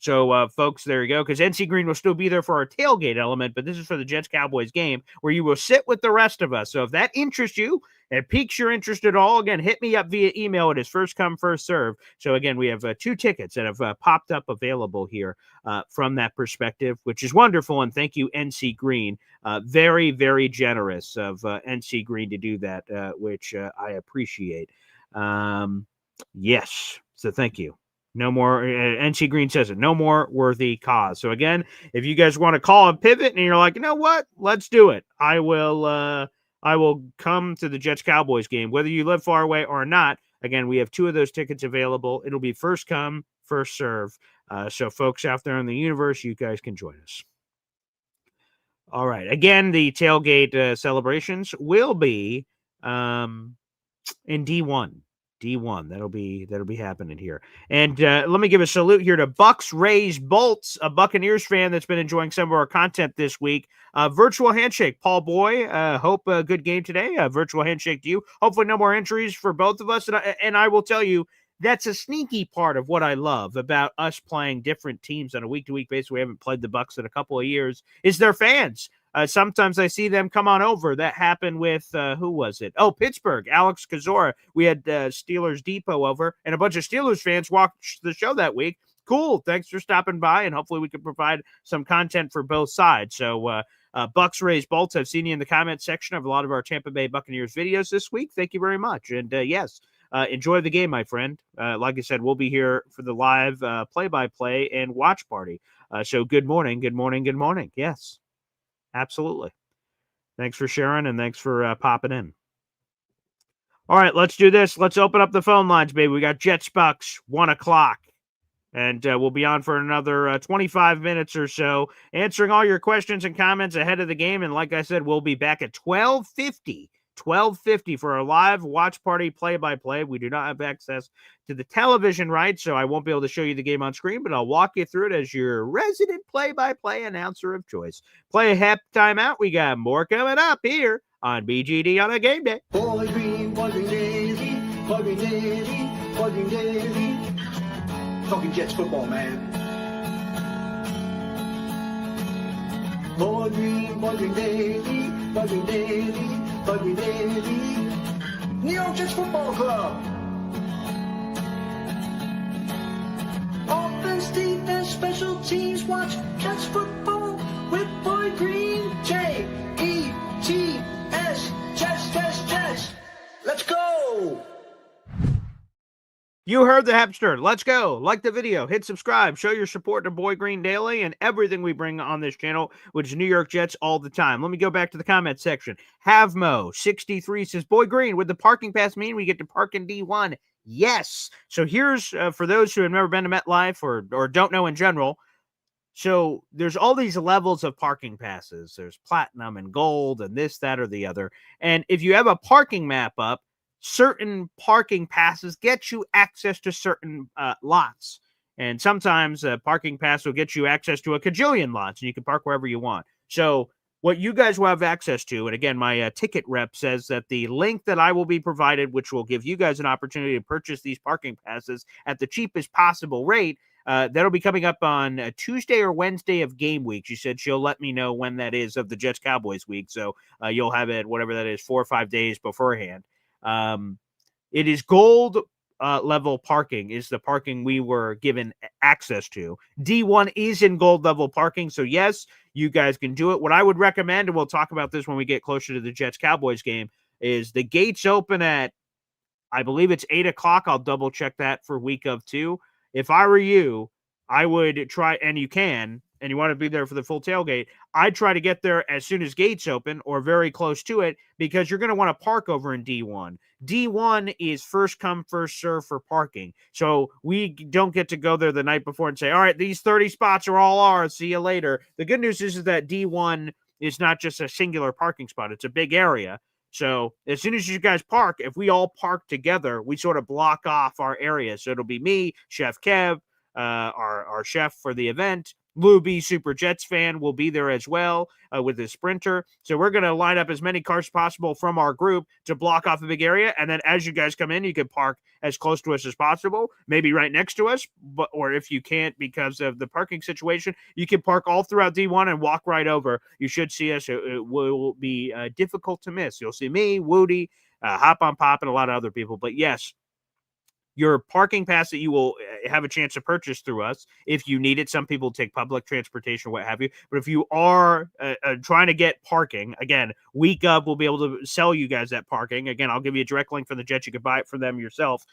So, folks, there you go, because NC Green will still be there for our tailgate element, but this is for the Jets-Cowboys game where you will sit with the rest of us. So if that interests you and piques your interest at all, again, hit me up via email. It is first come, first serve. So, again, we have 2 tickets that have popped up available here from that perspective, which is wonderful, and thank you, NC Green. Very, very generous of NC Green to do that, which I appreciate. Yes, so thank you. No more, NC Green says it, no more worthy cause. So again, if you guys want to call a pivot and you're like, you know what, let's do it. I will come to the Jets Cowboys game, whether you live far away or not. Again, we have 2 of those tickets available. It'll be first come, first serve. So folks out there in the universe, you guys can join us. All right. Again, the tailgate celebrations will be in D1. D1. That'll be happening here. And let me give a salute here to Bucs Rays Bolts, a Buccaneers fan that's been enjoying some of our content this week. Virtual handshake, Paul Boy. Hope a good game today. Virtual handshake to you. Hopefully no more injuries for both of us. And I will tell you, that's a sneaky part of what I love about us playing different teams on a week-to-week basis. We haven't played the Bucs in a couple of years. Is their fans. Sometimes I see them come on over. That happened with, who was it? Oh, Pittsburgh, Alex Kozora. We had Steelers Depot over, and a bunch of Steelers fans watched the show that week. Cool. Thanks for stopping by, and hopefully we can provide some content for both sides. So, Bucs Rays Bolts, I've seen you in the comment section of a lot of our Tampa Bay Buccaneers videos this week. Thank you very much. And yes, enjoy the game, my friend. Like I said, we'll be here for the live play-by-play and watch party. So good morning, good morning, good morning. Yes. Absolutely. Thanks for sharing, and thanks for popping in. All right, let's do this. Let's open up the phone lines, baby. We got Jets Bucs, 1 o'clock. And we'll be on for another 25 minutes or so, answering all your questions and comments ahead of the game. And like I said, we'll be back at 12:50 for our live watch party play-by-play. We do not have access to the television rights, so I won't be able to show you the game on screen, but I'll walk you through it as your resident play-by-play announcer of choice. Play a half timeout. We got more coming up here on BGD on a game day. Boy Green Daily, Boy Green Daily, Boy Green Daily. Talking Jets football, man. Boy Green Daily, Boy Green Daily, Boy Green Daily. New York Jets Football Club. Offense, defense, special teams. Watch Jets football with Boy Green. J-E-T-S. Jets. Let's go. You heard the Hepster. Let's go. Like the video. Hit subscribe. Show your support to Boy Green Daily and everything we bring on this channel, which is New York Jets all the time. Let me go back to the comment section. Havmo63 says, Boy Green, would the parking pass mean we get to park in D1? Yes. So here's, for those who have never been to MetLife or don't know in general, so there's all these levels of parking passes. There's platinum and gold and this, that, or the other. And if you have a parking map up, certain parking passes get you access to certain lots. And sometimes a parking pass will get you access to a cajillion lots, and you can park wherever you want. So what you guys will have access to, and again, my ticket rep says that the link that I will be provided, which will give you guys an opportunity to purchase these parking passes at the cheapest possible rate, that'll be coming up on Tuesday or Wednesday of game week. She said she'll let me know when that is of the Jets-Cowboys week. So you'll have it, whatever that is, 4 or 5 days beforehand. It is gold level parking is the parking we were given access to. D1 is in gold level parking. So yes, you guys can do it. What I would recommend, and we'll talk about this when we get closer to the Jets-Cowboys game, is the gates open at, I believe it's 8 o'clock. I'll double check that for week of 2. If I were you, I would try, and you can, and you want to be there for the full tailgate, I'd try to get there as soon as gates open or very close to it, because you're going to want to park over in D1. D1 is first come, first serve for parking. So we don't get to go there the night before and say, all right, these 30 spots are all ours. See you later. The good news is that D1 is not just a singular parking spot. It's a big area. So as soon as you guys park, if we all park together, we sort of block off our area. So it'll be me, Chef Kev, our chef for the event. Lou B, Super Jets fan, will be there as well with his Sprinter. So we're going to line up as many cars as possible from our group to block off a big area. And then as you guys come in, you can park as close to us as possible, maybe right next to us. Or if you can't because of the parking situation, you can park all throughout D1 and walk right over. You should see us. It will be difficult to miss. You'll see me, Woody, Hop on Pop, and a lot of other people. But yes, your parking pass that you will have a chance to purchase through us if you need it. Some people take public transportation, what have you. But if you are trying to get parking, again, week of, we'll be able to sell you guys that parking. Again, I'll give you a direct link from the Jets. You can buy it from them yourself.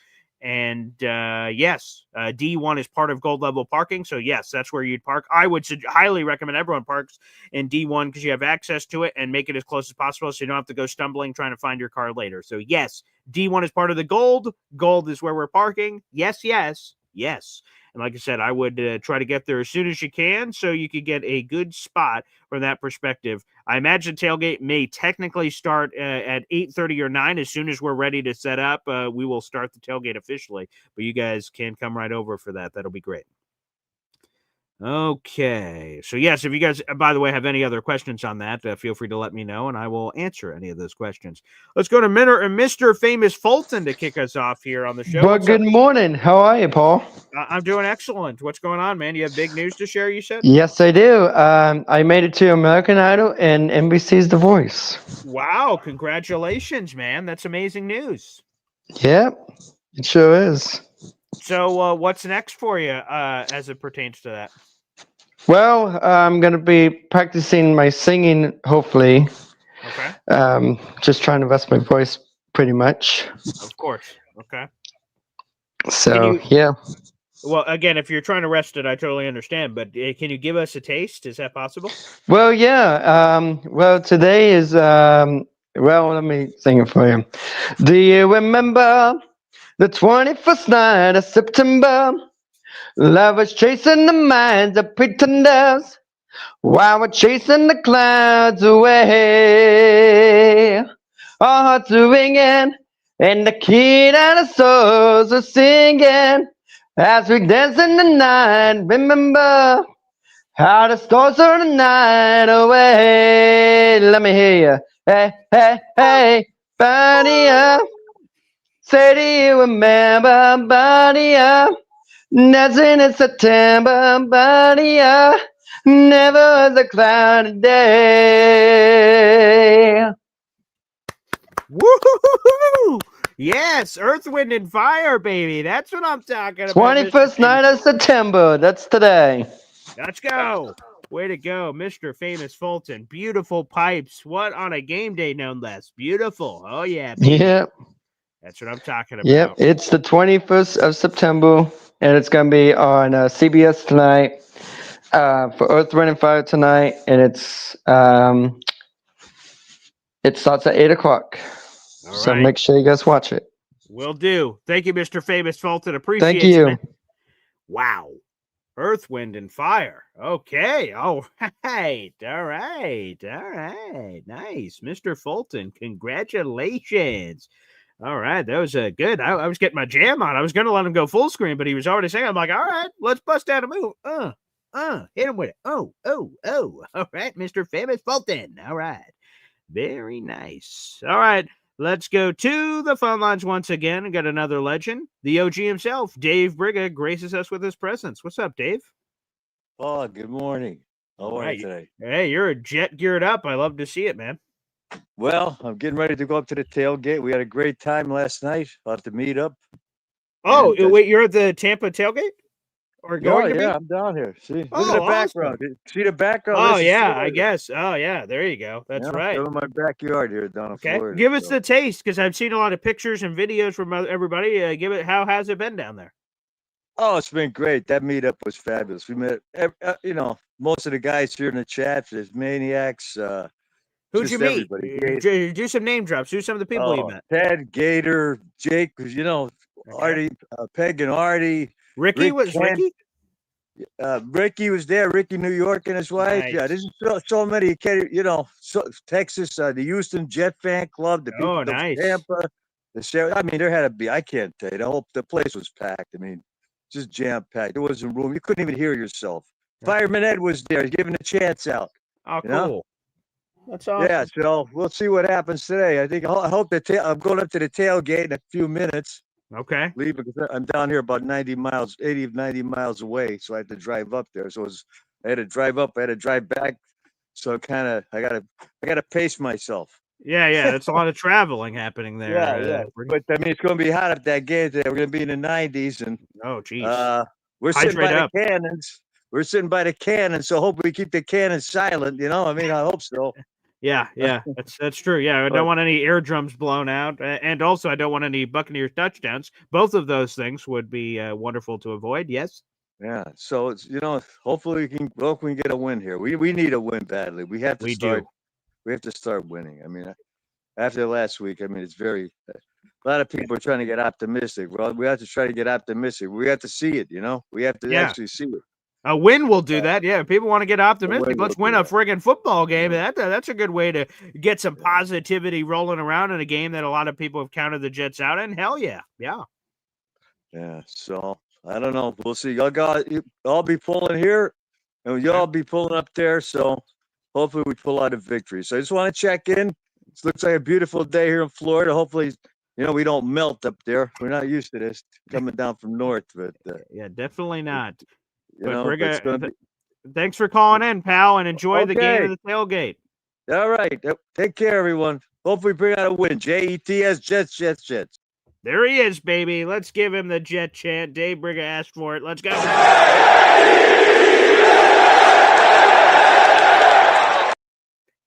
And yes, D1 is part of gold level parking. So yes, that's where you'd park. I would highly recommend everyone parks in D1 because you have access to it, and make it as close as possible so you don't have to go stumbling trying to find your car later. So yes, D1 is part of the gold. Gold is where we're parking. Yes. And like I said, I would try to get there as soon as you can so you could get a good spot from that perspective. I imagine tailgate may technically start at 8:30 or 9. As soon as we're ready to set up, we will start the tailgate officially. But you guys can come right over for that. That'll be great. Okay. So, yes, if you guys, by the way, have any other questions on that, feel free to let me know, and I will answer any of those questions. Let's go to Mr. Famous Fulton to kick us off here on the show. Well, What's good up? morning. How are you, Paul? I'm doing excellent. What's going on, man? You have big news to share, you said? Yes, I do. I made it to American Idol and NBC's The Voice. Wow. Congratulations, man. That's amazing news. Yep, it sure is. So, what's next for you as it pertains to that? Well, I'm going to be practicing my singing, hopefully. Okay. Just trying to rest my voice pretty much. Of course. Okay. So, yeah. Well, again, if you're trying to rest it, I totally understand. But can you give us a taste? Is that possible? Well, yeah. Well, today is, well, let me sing it for you. Do you remember the 21st night of September? Love was chasing the minds of pretenders while we're chasing the clouds away. Our hearts are ringing and the key to our souls are singing as we dance in the night. Remember how the stars turn the night away. Let me hear you. Hey, hey, hey, body up. Say, do you remember, body up? Dancing in September, body up. Never was a cloudy day. Woo! Yes, Earth, Wind, and Fire, baby. That's what I'm talking about. 21st night of September. That's today. Let's go. Way to go, Mr. Famous Fulton. Beautiful pipes. What on a game day, no less. Beautiful. Oh, yeah, baby. Yep. That's what I'm talking about. Yep. It's the 21st of September, and it's going to be on CBS tonight for Earth, Wind, and Fire tonight, and it starts at 8 o'clock. All So right. make sure you guys watch it. Will do. Thank you, Mr. Famous Fulton. Appreciate Thank you. Man. Wow. Earth, Wind, and Fire. Okay. All right. All right. All right. Nice. Mr. Fulton, congratulations. All right. That was good. I was getting my jam on. I was going to let him go full screen, but he was already saying, I'm like, all right, let's bust out a move. Hit him with it. Oh. All right, Mr. Famous Fulton. All right. Very nice. All right. Let's go to the phone lines once again and get another legend. The OG himself, Dave Briga, graces us with his presence. What's up, Dave? Oh, good morning. How are you today? Hey, you're a jet geared up. I love to see it, man. Well, I'm getting ready to go up to the tailgate. We had a great time last night. About to meet up. Oh, wait, you're at the Tampa tailgate? Or going to be? I'm down here. See, look Oh, at the background. awesome. See the background? Oh, This is yeah, I Florida. guess. Oh, yeah, there you go. That's right. I'm in my backyard here down in Okay, Florida. give us the taste, because I've seen a lot of pictures and videos from everybody. How has it been down there? Oh, it's been great. That meetup was fabulous. We met, most of the guys here in the chat. There's Maniacs. Who'd you meet? Everybody. Do some name drops. Who's some of the people you met? Ted, Gator, Jake, Artie, Peg and Artie. Ricky? Ricky was there. Ricky, New York, and his wife. Nice. Yeah, there's so many. Texas, the Houston Jet Fan Club, the people of Tampa, the sheriff. I mean, there had to be. I can't tell you. The place was packed. I mean, just jam packed. There wasn't room. You couldn't even hear yourself. Fireman Ed was there, giving the chants out. Oh, cool. That's awesome. Yeah, so we'll see what happens today. I think I hope I'm going up to the tailgate in a few minutes. Okay. Leaving because I'm down here about 90 miles away, so I had to drive up there. So I had to drive up, I had to drive back. So I gotta pace myself. Yeah, that's a lot of traveling happening there. Yeah. But I mean, it's going to be hot up that game today. We're going to be in the 90s, and geez. We're sitting by the cannons. We're sitting by the cannons, so hopefully we keep the cannons silent. I mean, I hope so. Yeah, that's true. Yeah, I don't want any eardrums blown out, and also I don't want any Buccaneers touchdowns. Both of those things would be wonderful to avoid. Yes. Yeah. So it's hopefully we can get a win here. We need a win badly. We have to start. We have to start winning. I mean, after last week, I mean, it's a lot of people are trying to get optimistic. Well, we have to try to get optimistic. We have to see it. We have to actually see it. A win will do that. Yeah, people want to get optimistic. Let's win a friggin' football game. That's a good way to get some positivity rolling around in a game that a lot of people have counted the Jets out in. Hell yeah. Yeah. Yeah. So I don't know. We'll see. I'll be pulling here and y'all be pulling up there. So hopefully we pull out a victory. So I just want to check in. It looks like a beautiful day here in Florida. Hopefully, we don't melt up there. We're not used to this coming down from north, but yeah, definitely not. But it's gonna be. Thanks for calling in, pal, and enjoy the game of the tailgate. All right. Take care, everyone. Hopefully bring out a win. Jets, Jets, Jets, Jets. There he is, baby. Let's give him the Jet chant. Dave Brigga asked for it. Let's go.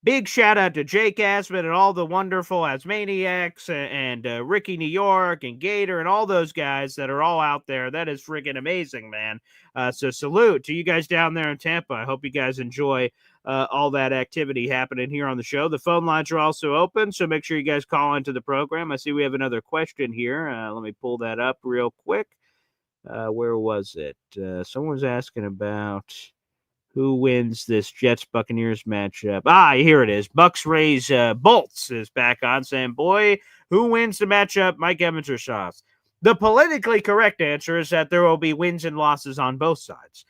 Big shout out to Jake Asman and all the wonderful Asmaniacs and Ricky New York and Gator and all those guys that are all out there. That is freaking amazing, man. So salute to you guys down there in Tampa. I hope you guys enjoy all that activity happening here on the show. The phone lines are also open, so make sure you guys call into the program. I see we have another question here. Let me pull that up real quick. Where was it? Someone's asking about who wins this Jets-Buccaneers matchup. Here it is. Bucs Rays Bolts is back on saying, boy, who wins the matchup, Mike Evans or Sauce? The politically correct answer is that there will be wins and losses on both sides.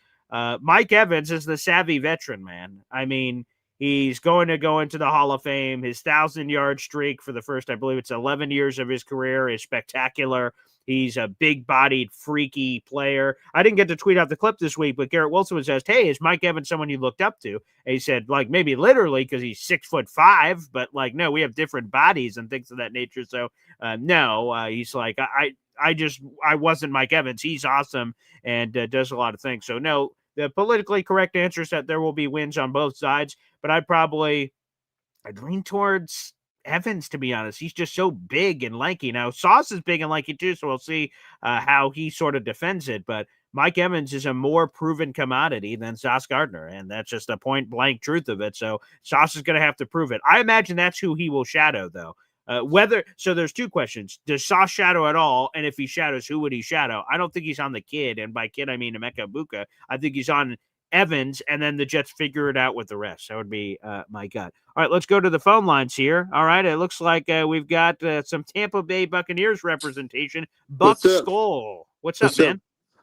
Mike Evans is the savvy veteran, man. I mean, he's going to go into the Hall of Fame. His 1,000-yard streak for the first, I believe it's 11 years of his career is spectacular. He's a big-bodied, freaky player. I didn't get to tweet out the clip this week, but Garrett Wilson was asked, hey, is Mike Evans someone you looked up to? And he said, like, maybe literally because he's 6'5", but, like, no, we have different bodies and things of that nature. So, no, he's like, I wasn't Mike Evans. He's awesome and does a lot of things. So, no, the politically correct answer is that there will be wins on both sides, but I'd lean towards Evans, to be honest. He's just so big and lanky. Now, Sauce is big and lanky too, so we'll see how he sort of defends it. But Mike Evans is a more proven commodity than Sauce Gardner, and that's just a point-blank truth of it. So Sauce is going to have to prove it. I imagine that's who he will shadow, though. So there's two questions. Does Sauce shadow at all? And if he shadows, who would he shadow? I don't think he's on the kid, and by kid, I mean Emeka Buka. I think he's on Evans, and then the Jets figure it out with the rest. That would be my gut. All right, let's go to the phone lines here. All right, it looks like we've got some Tampa Bay Buccaneers representation. Buck Skull. What's up, man?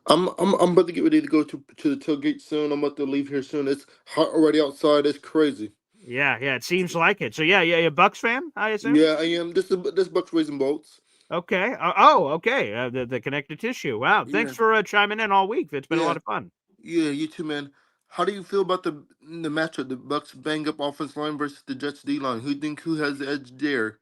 I'm about to get ready to go to the tailgate soon. I'm about to leave here soon. It's hot already outside. It's crazy. Yeah, it seems like it. So yeah, a Bucs fan, I assume. Yeah, I am. This Bucs Rays and Bolts. Okay. Okay. The connective tissue. Wow. Thanks for chiming in all week. It's been a lot of fun. Yeah, you too, man. How do you feel about the matchup? The Bucs bang up offensive line versus the Jets D line. Who has the edge there?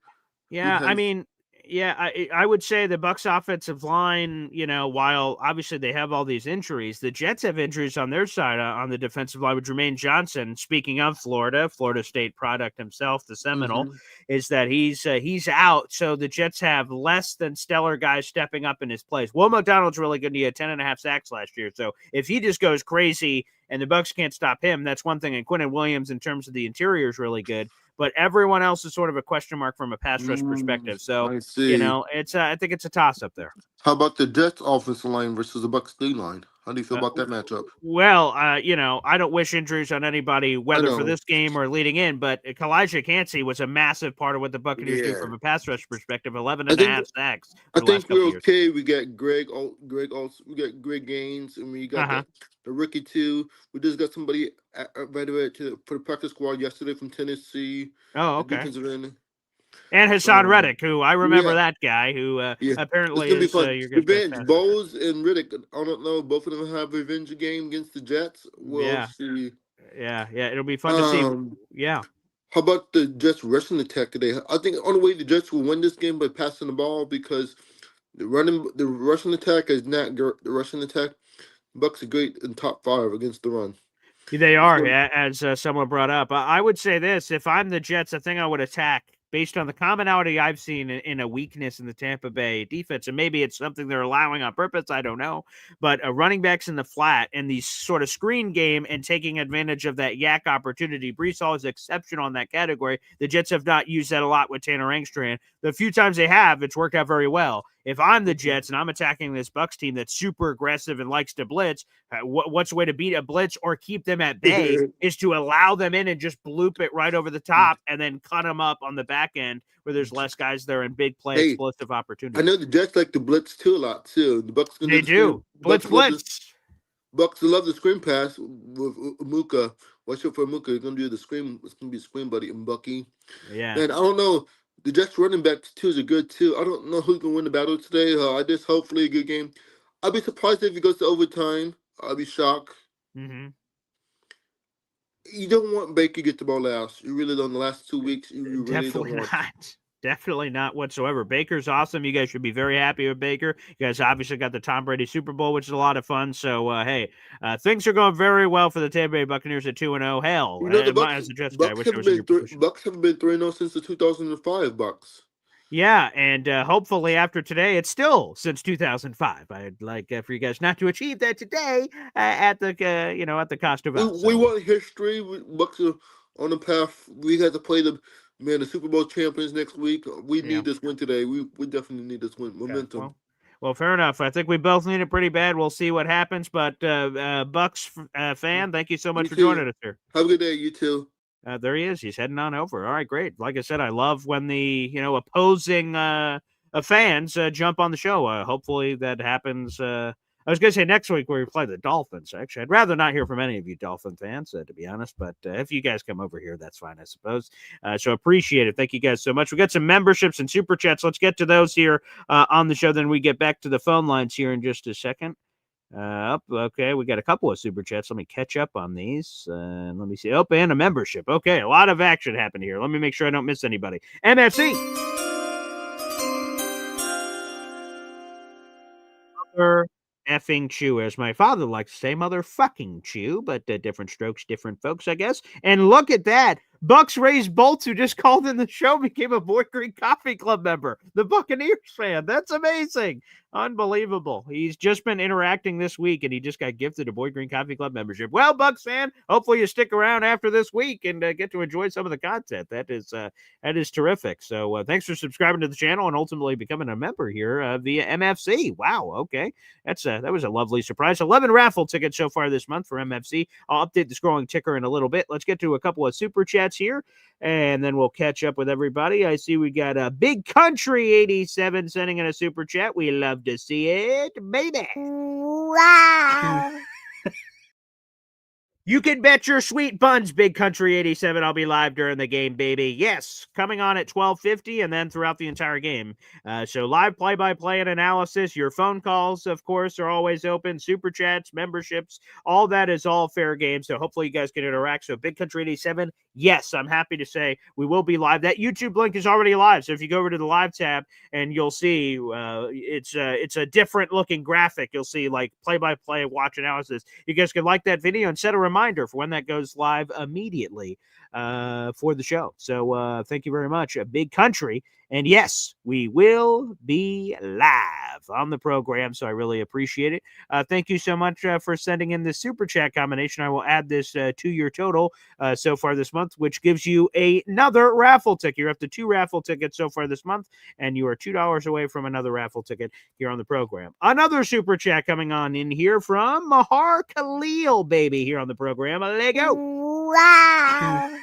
Yeah, I mean, I would say the Bucs offensive line, while obviously they have all these injuries, the Jets have injuries on their side on the defensive line with Jermaine Johnson. Speaking of Florida State product himself, the Seminole, is that he's out. So the Jets have less than stellar guys stepping up in his place. Will McDonald's really good. He had 10.5 sacks last year. So if he just goes crazy and the Bucs can't stop him, that's one thing. And Quinnen Williams, in terms of the interior, is really good. But everyone else is sort of a question mark from a pass rush perspective. So, it's I think it's a toss-up there. How about the Jets offensive line versus the Bucs D line? How do you feel about that matchup? Well, I don't wish injuries on anybody, whether for this game or leading in, but Kalijah Cansey was a massive part of what the Buccaneers do from a pass rush perspective, 11.5 sacks. I think we're okay. We got Greg Gaines, and we got the rookie too. We just got somebody right away for the practice squad yesterday from Tennessee. Oh, okay. And Hassan Reddick, who I remember that guy, who apparently is your good revenge. Bowles and Reddick, I don't know. Both of them have a revenge game against the Jets. We'll see. Yeah, it'll be fun to see. Yeah. How about the Jets rushing attack today? I think on the way the Jets will win this game by passing the ball because the rushing attack is not the rushing attack. Bucs are great in top 5 against the run. They are, as someone brought up. I would say this: if I'm the Jets, the thing I would attack, based on the commonality I've seen in a weakness in the Tampa Bay defense, and maybe it's something they're allowing on purpose, I don't know, but running backs in the flat and the sort of screen game and taking advantage of that yak opportunity. Brees Hall is exceptional in that category. The Jets have not used that a lot with Tanner Engstrand. The few times they have, it's worked out very well. if I'm the Jets and I'm attacking this Bucs team that's super aggressive and likes to blitz, what's the way to beat a blitz or keep them at bay is to allow them in and just bloop it right over the top and then cut them up on the back end where there's less guys there and big play explosive opportunities. I know the Jets like to blitz too a lot too. The Bucs they do. Blitz. Bucs love the screen pass with Amuka. Watch out for Amuka. He's gonna do the screen. It's gonna be a screen buddy and Bucky. Yeah. And I don't know. The Jets running backs too are good too. I don't know who's gonna win the battle today. I just hopefully a good game. I'll be surprised if it goes to overtime. I'll be shocked. Mm-hmm. You don't want Baker to get the ball last. You really don't. The last 2 weeks, you really Definitely don't want. Not. Definitely not whatsoever. Baker's awesome. You guys should be very happy with Baker. You guys obviously got the Tom Brady Super Bowl, which is a lot of fun. So, hey, things are going very well for the Tampa Bay Buccaneers at 2-0. Hell, You know, the Bucs, as a Jets Bucs guy, I wish I haven't was in your position. Bucs haven't been 3-0 since the 2005 Bucs. Yeah, and hopefully after today, it's still since 2005. I'd like for you guys not to achieve that today at the at the cost of us. We want history. Bucs are on the path. We got to play the Super Bowl champions next week. We need this win today. We definitely need this win. Momentum. Okay, well, fair enough. I think we both need it pretty bad. We'll see what happens. But Bucs fan, thank you so much for joining us here. Have a good day. You too. There he is. He's heading on over. All right, great. Like I said, I love when the opposing fans jump on the show. Hopefully that happens. I was going to say next week where we play the Dolphins. Actually, I'd rather not hear from any of you Dolphin fans, to be honest. But if you guys come over here, that's fine, I suppose. So appreciate it. Thank you guys so much. We got some memberships and super chats. Let's get to those here on the show. Then we get back to the phone lines here in just a second. Okay, we got a couple of super chats. Let me catch up on these. Let me see. Oh, and a membership. Okay, a lot of action happened here. Let me make sure I don't miss anybody. MFC. Effing chew, as my father likes to say, motherfucking chew, but different strokes, different folks, I guess. And look at that. Bucs Raised Bolts, who just called in the show, became a Boy Green Coffee Club member. The Buccaneers fan. That's amazing. Unbelievable. He's just been interacting this week, and he just got gifted a Boy Green Coffee Club membership. Well, Bucs fan, hopefully you stick around after this week and get to enjoy some of the content. That is terrific. So thanks for subscribing to the channel and ultimately becoming a member here via MFC. Wow, okay. That was a lovely surprise. 11 raffle tickets so far this month for MFC. I'll update the scrolling ticker in a little bit. Let's get to a couple of super chats here, and then we'll catch up with everybody. I see we got a Big Country 87 sending in a super chat. We love to see it, baby. Wow. You can bet your sweet buns, Big Country 87. I'll be live during the game, baby. Yes, coming on at 12:50 and then throughout the entire game. So live play-by-play and analysis. Your phone calls, of course, are always open. Super chats, memberships, all that is all fair game. So hopefully you guys can interact. So Big Country 87, yes, I'm happy to say we will be live. That YouTube link is already live. So if you go over to the live tab and you'll see it's a different looking graphic. You'll see like play-by-play watch analysis. You guys can like that video and set a reminder for when that goes live immediately for the show. So thank you very much, Big Country. And yes, we will be live on the program, so I really appreciate it. Thank you so much for sending in the super chat combination. I will add this to your total so far this month, which gives you another raffle ticket. You're up to 2 raffle tickets so far this month, and you are $2 away from another raffle ticket here on the program. Another super chat coming on in here from Mahar Khalil, baby, here on the program. Lego. Wow.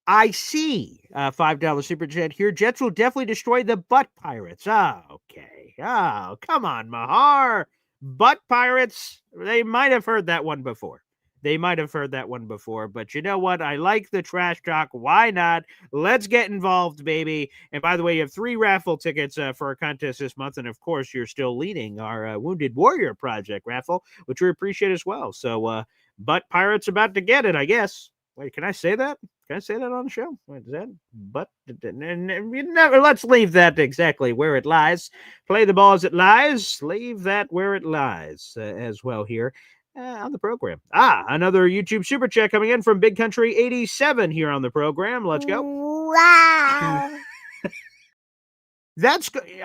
I see $5 super chat here. Jets will definitely destroy the Butt Pirates. Oh, okay. Oh, come on, Mahar. Butt Pirates. They might have heard that one before. But you know what? I like the trash talk. Why not? Let's get involved, baby. And by the way, you have 3 raffle tickets for our contest this month. And of course, you're still leading our Wounded Warrior Project raffle, which we appreciate as well. So, Butt Pirates about to get it, I guess. Wait, can I say that? Can I say that on the show? Wait, is that? But let's leave that exactly where it lies. Play the ball as it lies. Leave that where it lies as well here on the program. Another YouTube super chat coming in from Big Country 87 here on the program. Let's go. Wow.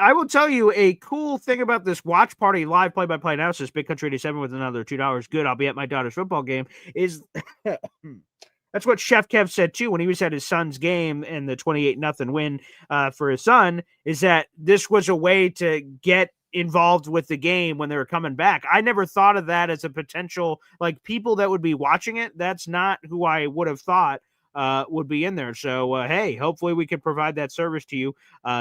I will tell you a cool thing about this watch party live play-by-play analysis, Big Country 87 with another $2. Good. I'll be at my daughter's football game. Is that's what Chef Kev said too when he was at his son's game and the 28-0 win for his son, is that this was a way to get involved with the game when they were coming back. I never thought of that as a potential, like, people that would be watching it. That's not who I would have thought would be in there. So, hey, hopefully we can provide that service to you,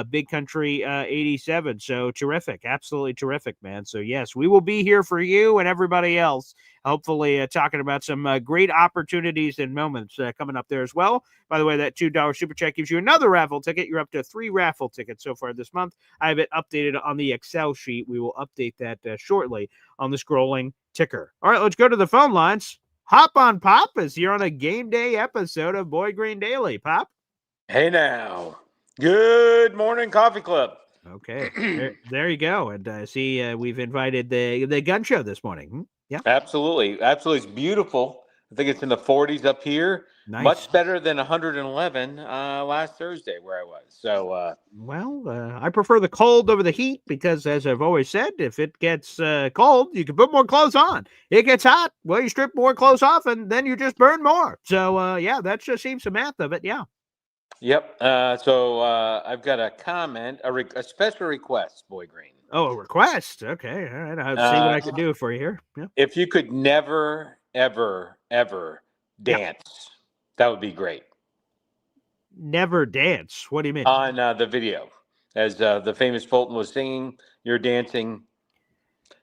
Big Country 87. So terrific. Absolutely terrific, man. So, yes, we will be here for you and everybody else, hopefully talking about some great opportunities and moments coming up there as well. By the way, that $2 super chat gives you another raffle ticket. You're up to 3 raffle tickets so far this month. I have it updated on the Excel sheet. We will update that shortly on the scrolling ticker. All right, let's go to the phone lines. Hop on Pop is here on a game day episode of Boy Green Daily. Pop? Hey now. Good morning, Coffee Club. Okay, there you go. And I see we've invited the gun show this morning. Yeah, absolutely. It's beautiful. I think it's in the 40s up here. Nice. Much better than 111 last Thursday where I was. So, I prefer the cold over the heat because, as I've always said, if it gets cold, you can put more clothes on. It gets hot, well, you strip more clothes off, and then you just burn more. So, yeah, that just seems the math of it. Yeah. Yep. So I've got a comment, a special request, Boy Green. Oh, a request. Okay. All right. I'll see what I can do for you here. Yeah. If you could never, ever, ever dance, that would be great. Never dance? What do you mean? On the video, as the famous Fulton was singing, you're dancing.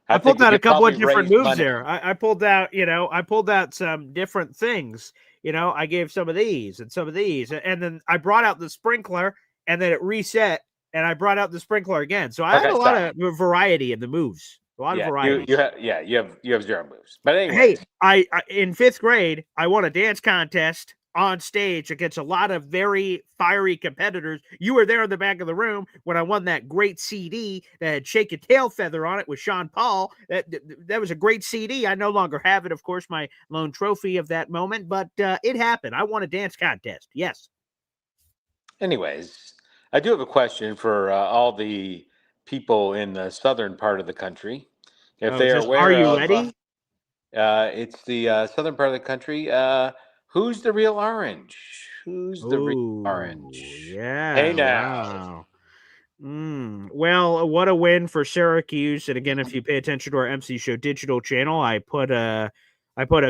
I pulled out a couple of different moves there. I pulled out some different things. I gave some of these and some of these, and then I brought out the sprinkler, and then it reset, and I brought out the sprinkler again. So I had a lot of variety in the moves. A lot of variety. You have zero moves. But anyway, hey, I in 5th grade, I won a dance contest on stage against a lot of very fiery competitors. You were there in the back of the room when I won that great CD that had Shake a Tail Feather on it with Sean Paul. That was a great CD. I no longer have it, of course, my lone trophy of that moment, but it happened. I won a dance contest. Yes. Anyways, I do have a question for all the people in the southern part of the country. If they are aware Are you ready? It's the southern part of the country. Who's the real orange? Who's the real orange? Yeah. Hey now. Wow. Well, what a win for Syracuse. And again, if you pay attention to our MC Show digital channel, I put a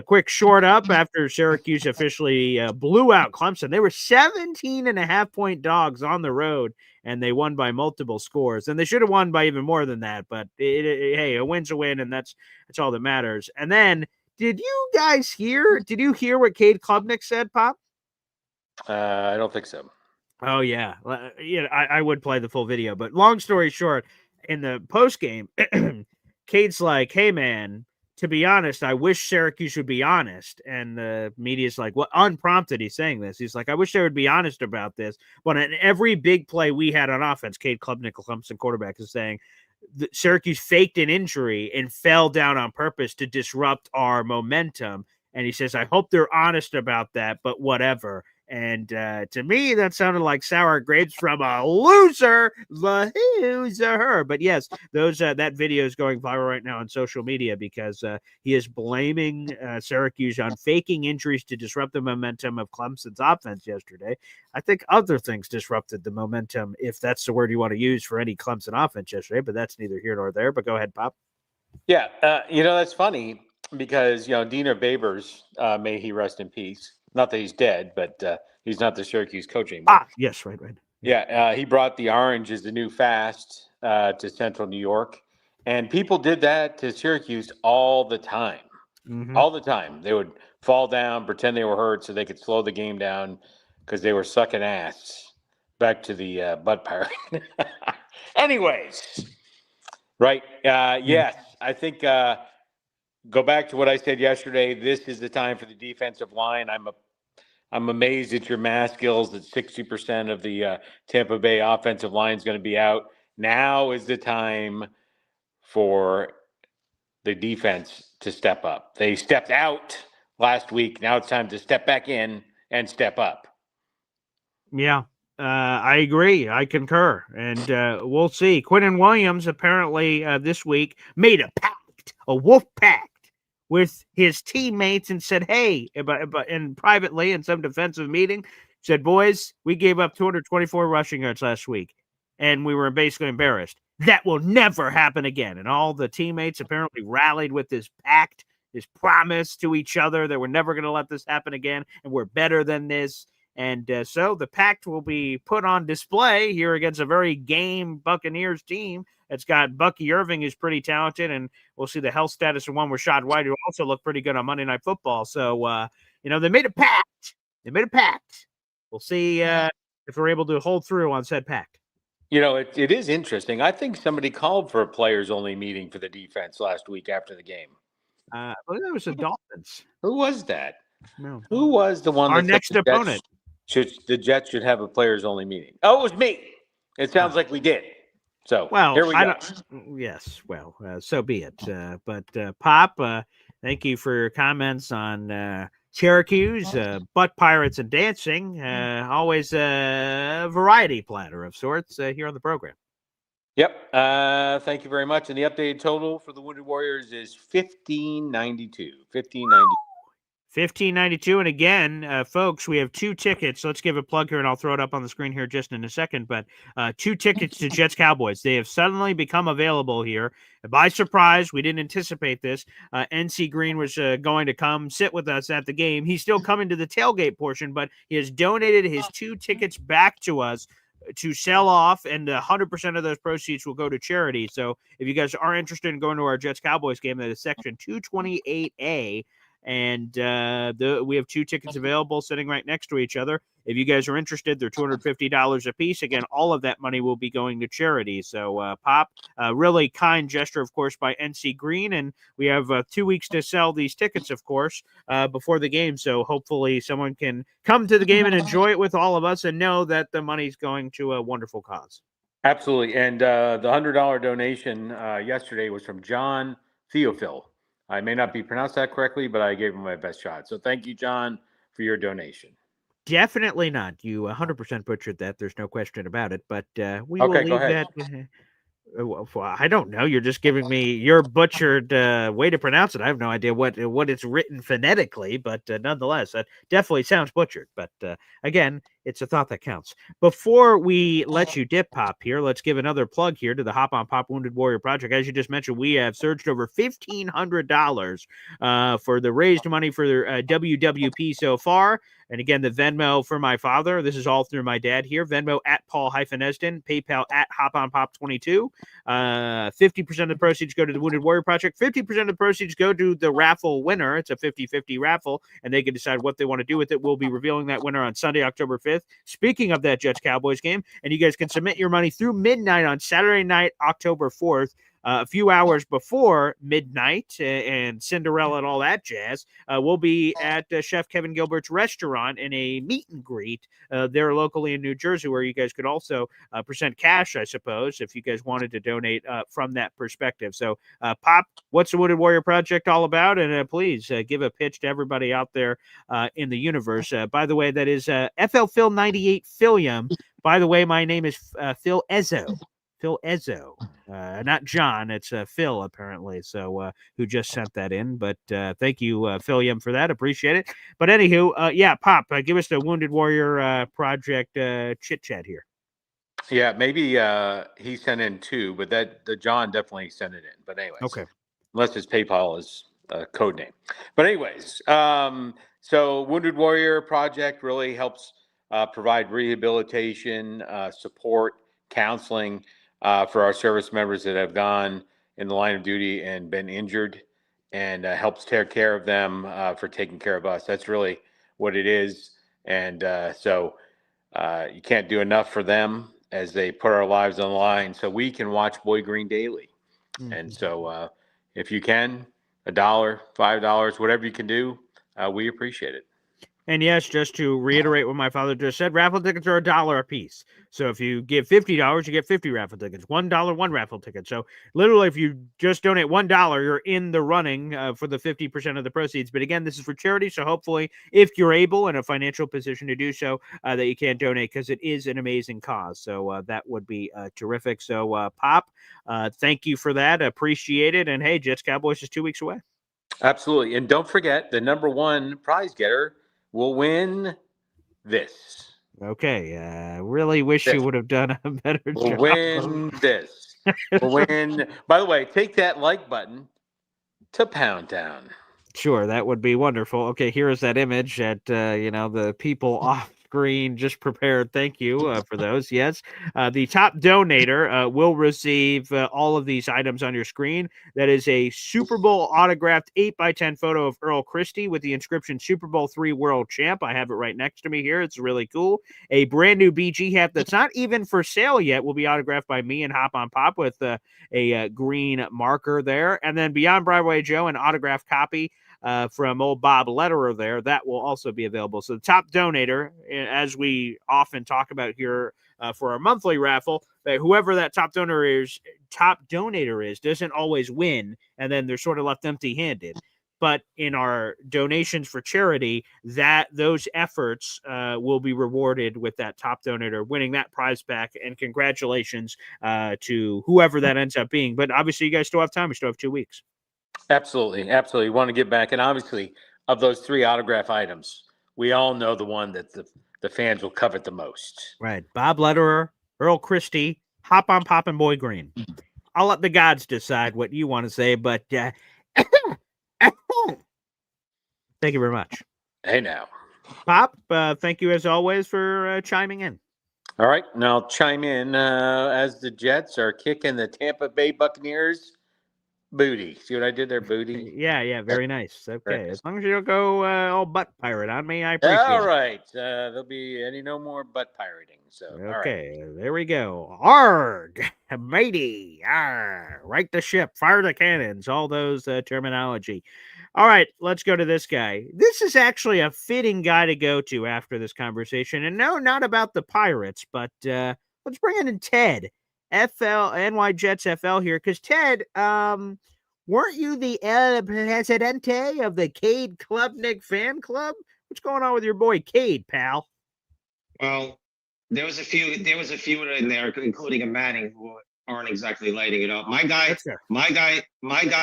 quick short up after Syracuse officially blew out Clemson. They were 17.5-point dogs on the road, and they won by multiple scores. And they should have won by even more than that. But hey, a win's a win, and that's all that matters. And then, did you guys hear? Did you hear what Cade Klubnik said, Pop? I don't think so. Oh yeah, I would play the full video, but long story short, in the post game, Cade's like, "Hey man, to be honest, I wish Syracuse would be honest." And the media's like, "What?" Unprompted, he's saying this. He's like, "I wish they would be honest about this." But in every big play we had on offense, Cade Klubnik, Clemson quarterback, is saying Syracuse faked an injury and fell down on purpose to disrupt our momentum. And he says, I hope they're honest about that, but whatever. And to me, that sounded like sour grapes from a loser. But yes, that video is going viral right now on social media because he is blaming Syracuse on faking injuries to disrupt the momentum of Clemson's offense yesterday. I think other things disrupted the momentum, if that's the word you want to use for any Clemson offense yesterday, but that's neither here nor there. But go ahead, Pop. Yeah, that's funny because, Dina Babers, may he rest in peace. Not that he's dead, but he's not the Syracuse coach anymore. Yes, right. Yeah, he brought the orange as the new fast to Central New York. And people did that to Syracuse all the time. Mm-hmm. All the time. They would fall down, pretend they were hurt so they could slow the game down because they were sucking ass. Back to the butt pirate. Anyways, right. Yes, I think go back to what I said yesterday. This is the time for the defensive line. I'm amazed at your math skills that 60% of the Tampa Bay offensive line is going to be out. Now is the time for the defense to step up. They stepped out last week. Now it's time to step back in and step up. Yeah, I agree. I concur. And we'll see. Quinnen Williams apparently this week made a wolf pact with his teammates and said, hey, and privately in some defensive meeting, said, boys, we gave up 224 rushing yards last week, and we were basically embarrassed. That will never happen again. And all the teammates apparently rallied with this pact, this promise to each other that we're never going to let this happen again, and we're better than this. And so the pact will be put on display here against a very game Buccaneers team. It's got Bucky Irving, who's pretty talented, and we'll see the health status of one Rashad White, who also looked pretty good on Monday Night Football. So, they made a pact. We'll see if we're able to hold through on said pact. It is interesting. I think somebody called for a players-only meeting for the defense last week after the game. I believe that was the Dolphins. Who was that? No. Who was the one? Our that next opponent. The Jets should have a players-only meeting. Oh, it was me. It sounds like we did. So here we go. Yes, well, so be it. But Pop, thank you for your comments on Syracuse's, butt pirates and dancing. Always a variety platter of sorts here on the program. Yep. Thank you very much. And the updated total for the Wounded Warriors is 1592. 1592. And again, folks, we have 2 tickets. Let's give a plug here, and I'll throw it up on the screen here just in a second. But 2 tickets to Jets Cowboys. They have suddenly become available here. By surprise, we didn't anticipate this. NC Green was going to come sit with us at the game. He's still coming to the tailgate portion, but he has donated his 2 tickets back to us to sell off, and 100% of those proceeds will go to charity. So if you guys are interested in going to our Jets Cowboys game, that is section 228A. And we have 2 tickets available sitting right next to each other. If you guys are interested, they're $250 a piece. Again, all of that money will be going to charity. So, Pop, really kind gesture, of course, by NC Green. And we have 2 weeks to sell these tickets, of course, before the game. So hopefully someone can come to the game and enjoy it with all of us and know that the money's going to a wonderful cause. Absolutely. And the $100 donation yesterday was from John Theophil. I may not be pronounced that correctly, but I gave him my best shot. So thank you, John, for your donation. Definitely not. You 100% butchered that. There's no question about it. But we will leave that. I don't know. You're just giving me your butchered way to pronounce it. I have no idea what it's written phonetically, but nonetheless, that definitely sounds butchered. But again, it's a thought that counts. Before we let you dip, Pop, here, let's give another plug here to the Hop on Pop Wounded Warrior Project. As you just mentioned, we have surged over $1,500 for the raised money for WWP so far. And again, the Venmo for my father. This is all through my dad here. Venmo at Paul-Esden, PayPal at HopOnPop22. 50% of the proceeds go to the Wounded Warrior Project. 50% of the proceeds go to the raffle winner. It's a 50-50 raffle, and they can decide what they want to do with it. We'll be revealing that winner on Sunday, October 5th. Speaking of that Jets-Cowboys game, and you guys can submit your money through midnight on Saturday night, October 4th. A few hours before midnight and Cinderella and all that jazz, we'll be at Chef Kevin Gilbert's restaurant in a meet and greet there locally in New Jersey, where you guys could also present cash, I suppose, if you guys wanted to donate from that perspective. So, Pop, what's the Wounded Warrior Project all about? And please give a pitch to everybody out there in the universe. By the way, that is FL Phil 98 Philium. By the way, my name is Phil Ezzo. Phil Ezzo, not John. It's Phil, apparently, so who just sent that in. But thank you, Philium, for that. Appreciate it. But anywho, yeah, Pop, give us the Wounded Warrior Project chit-chat here. Yeah, maybe he sent in 2, but the John definitely sent it in. But anyways, okay, unless his PayPal is a code name. But anyways, so Wounded Warrior Project really helps provide rehabilitation, support, counseling, for our service members that have gone in the line of duty and been injured, and helps take care of them for taking care of us. That's really what it is. And so you can't do enough for them as they put our lives on the line so we can watch Boy Green daily. Mm-hmm. And so if you can, $1, $5, whatever you can do, we appreciate it. And yes, just to reiterate what my father just said, raffle tickets are $1 a piece. So if you give $50, you get 50 raffle tickets. $1, 1 raffle ticket. So literally, if you just donate $1, you're in the running for the 50% of the proceeds. But again, this is for charity. So hopefully, if you're able in a financial position to do so, that you can donate, because it is an amazing cause. So that would be terrific. So Pop, thank you for that. Appreciate it. And hey, Jets Cowboys is 2 weeks away. Absolutely. And don't forget, the number one prize getter will win this. Okay. Really wish you This. would have done a better Will job. win this. Will win. By the way, take that like button to Pound Town. Sure, that would be wonderful. Okay, here is that image that the people off screen just prepared. Thank you for those. Yes, the top donator will receive all of these items on your screen. That is a Super Bowl autographed 8x10 photo of Earl Christie with the inscription Super Bowl III World Champ. I have it right next to me here. It's really cool. A brand new BG hat that's not even for sale yet will be autographed by me and Hop on Pop with a green marker there. And then Beyond Broadway Joe, an autographed copy from old Bob Letterer there. That will also be available. So the top donator, as we often talk about here for our monthly raffle, that whoever that top donator is doesn't always win, and then they're sort of left empty-handed. But in our donations for charity, those efforts will be rewarded with that top donator winning that prize back. And congratulations to whoever that ends up being. But obviously, you guys still have time. We still have 2 weeks. Absolutely. Absolutely. We want to get back. And obviously, of those 3 autograph items, we all know the one that the fans will covet the most. Right. Bob Letterer, Earl Christie, Hop on Pop, and Boy Green. I'll let the gods decide what you want to say, but thank you very much. Hey, now. Pop, thank you as always for chiming in. All right. Now I'll chime in as the Jets are kicking the Tampa Bay Buccaneers booty. See what I did there, booty? Yeah, very nice. Okay, Very nice. as long as you don't go all butt pirate on me, I appreciate it. All right. There'll be no more butt pirating. So, okay, all right. There we go. Arg, matey, right the ship, fire the cannons, all those terminology. All right, let's go to this guy. This is actually a fitting guy to go to after this conversation. And no, not about the Pirates, but let's bring in Ted, NY Jets FL here, because Ted, weren't you the El Presidente of the Cade Klubnik fan club? What's going on with your boy Cade, pal? Well, there was a few in there, including a Manning, who aren't exactly lighting it up. My guy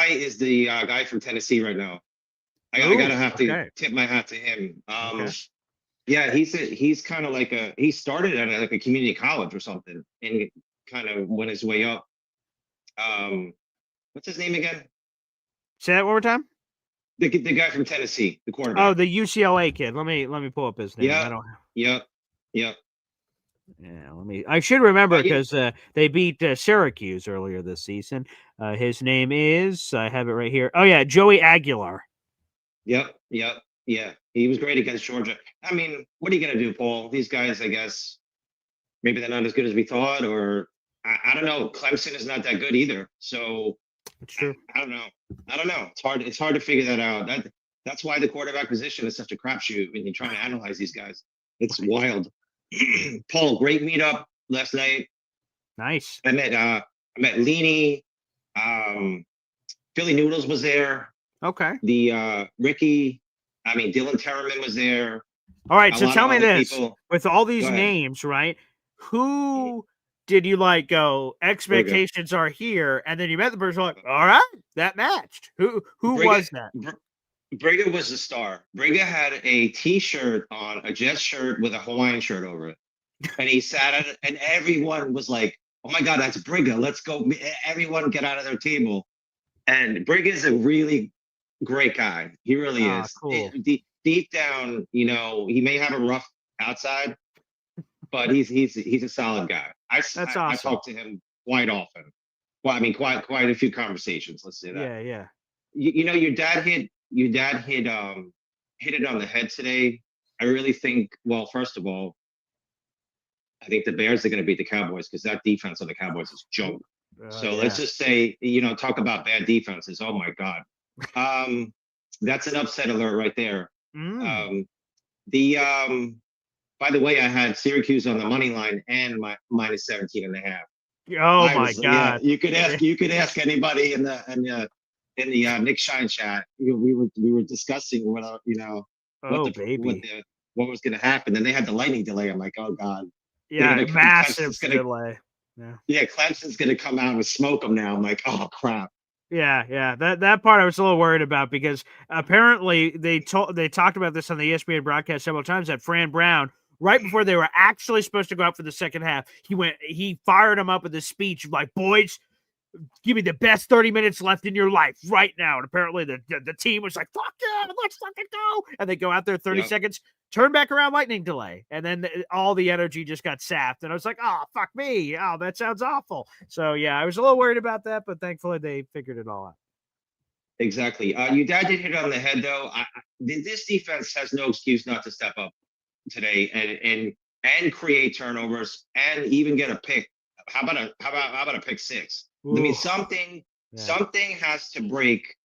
is the guy from Tennessee right now. I gotta have to tip my hat to him. Yeah, he's kind of like he started at like a community college or something, and kind of went his way up. What's his name again? Say that one more time. The guy from Tennessee, the quarterback. Oh, the UCLA kid. Let me pull up his name. Yep. Yeah, I should remember because they beat Syracuse earlier this season. His name is, I have it right here. Oh yeah, Joey Aguilar. Yep. Yeah, he was great against Georgia. I mean, what are you gonna do, Paul? These guys, I guess, maybe they're not as good as we thought, or I don't know. Clemson is not that good either. So it's true. I don't know. It's hard to figure that out. That's why the quarterback position is such a crapshoot when you're trying to analyze these guys. It's wild. Paul, great meetup last night. Nice. I met Leany. Philly Noodles was there. Okay. The Dylan Terraman was there. All right, so tell me this. With all these names, right? Who did you go, expectations are here, and then you met the person like, all right, that matched. Who was that? Briga was the star. Briga had a T-shirt on, a Jets shirt with a Hawaiian shirt over it. And he sat at it, and everyone was like, oh my God, that's Briga. Let's go. Everyone get out of their table. And Briga is a really great guy. He really is. Cool. Deep down, he may have a rough outside, but he's a solid guy. That's awesome. I talk to him quite often. Well, I mean, quite a few conversations. Let's say that. Yeah. Your dad hit it on the head today. I really think. Well, first of all, I think the Bears are going to beat the Cowboys because that defense on the Cowboys is junk. So let's just say, talk about bad defenses. Oh my God, that's an upset alert right there. By the way, I had Syracuse on the money line and minus 17.5. Oh my God! Yeah, you could ask anybody in the Nick Shine chat. We were discussing what was going to happen. Then they had the lightning delay. I'm like, oh God. Yeah, massive delay. Yeah, Clemson's going to come out and smoke them now. I'm like, oh crap. Yeah. That part I was a little worried about because apparently they talked about this on the ESPN broadcast several times that Fran Brown, right before they were actually supposed to go out for the second half, he fired him up with this speech like, boys, give me the best 30 minutes left in your life right now. And apparently the team was like, fuck yeah, let's fucking go. And they go out there 30 seconds, turn back around, lightning delay. And then all the energy just got sapped. And I was like, oh, fuck me. Oh, that sounds awful. So, yeah, I was a little worried about that, but thankfully they figured it all out. Exactly. Your dad did hit it on the head, though. This defense has no excuse not to step up today and create turnovers and even get a pick. How about a pick six? Ooh. I mean, something has to break.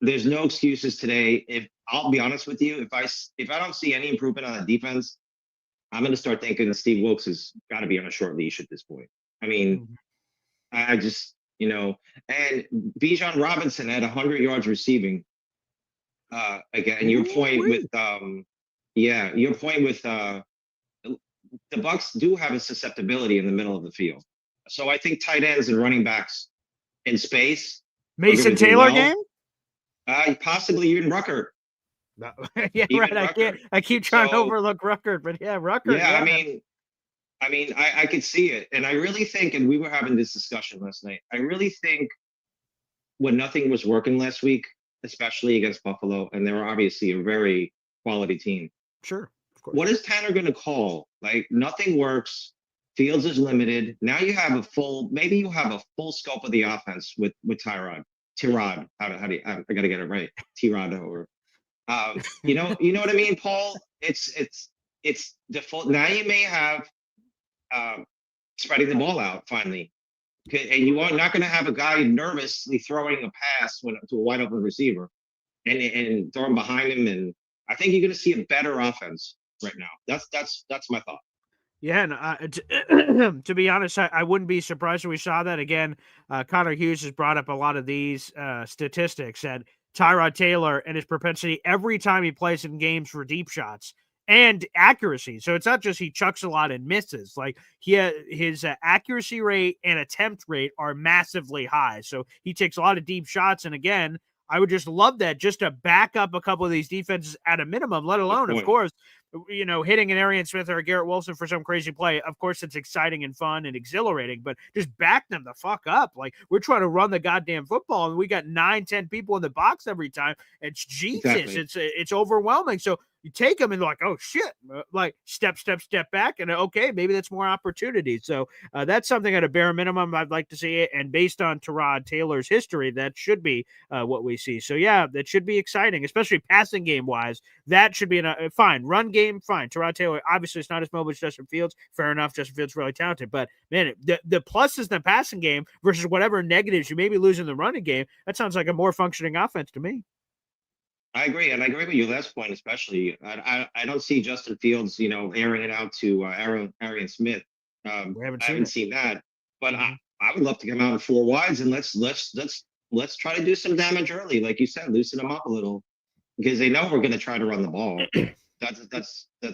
There's no excuses today. If I'll be honest with you, if I don't see any improvement on the defense, I'm going to start thinking that Steve Wilkes has got to be on a short leash at this point. I mean, I just, and Bijan Robinson had 100 yards receiving. Again, your point with the Bucs do have a susceptibility in the middle of the field. So I think tight ends and running backs in space. Mason Taylor game? Possibly even Rucker. No. Yeah, even right. Rucker. I keep trying to overlook Rucker, but yeah, Rucker. Yeah, I mean, I could see it. And I really think, and we were having this discussion last night, I really think when nothing was working last week, especially against Buffalo, and they were obviously a very quality team. Sure. What is Tanner going to call? Like, nothing works. Fields is limited. Now you have a full scope of the offense with Tyrod. How do you, I got to get it right. Tyrod or, you know what I mean, Paul? It's the full. Now you may have spreading the ball out finally, and you are not going to have a guy nervously throwing a pass to a wide open receiver, and throwing behind him. And I think you're going to see a better offense right now. That's my thought. Yeah, and to be honest, I wouldn't be surprised if we saw that again. Connor Hughes has brought up a lot of these statistics, and Tyrod Taylor and his propensity every time he plays in games for deep shots and accuracy. So it's not just he chucks a lot and misses. Like his accuracy rate and attempt rate are massively high. So he takes a lot of deep shots, and again, I would just love that just to back up a couple of these defenses at a minimum, let alone, of course, hitting an Arian Smith or a Garrett Wilson for some crazy play. Of course, it's exciting and fun and exhilarating, but just back them the fuck up. Like, we're trying to run the goddamn football, and we got 9-10 people in the box every time. It's Jesus. Exactly. It's overwhelming. So you take them and like, oh shit, like step back, and okay, maybe that's more opportunity. So that's something at a bare minimum I'd like to see it. And based on Tyrod Taylor's history, that should be what we see. So yeah, that should be exciting, especially passing game wise. That should be fine. Run game, fine. Tyrod Taylor, obviously it's not as mobile as Justin Fields. Fair enough. Justin Fields really talented, but man, the pluses in the passing game versus whatever negatives you may be losing in the running game, that sounds like a more functioning offense to me. I agree, and I agree with your last point, especially. I don't see Justin Fields, airing it out to Arian Smith. We haven't seen that, but I would love to come out in four wides and let's try to do some damage early, like you said, loosen them up a little, because they know we're going to try to run the ball. That's. Go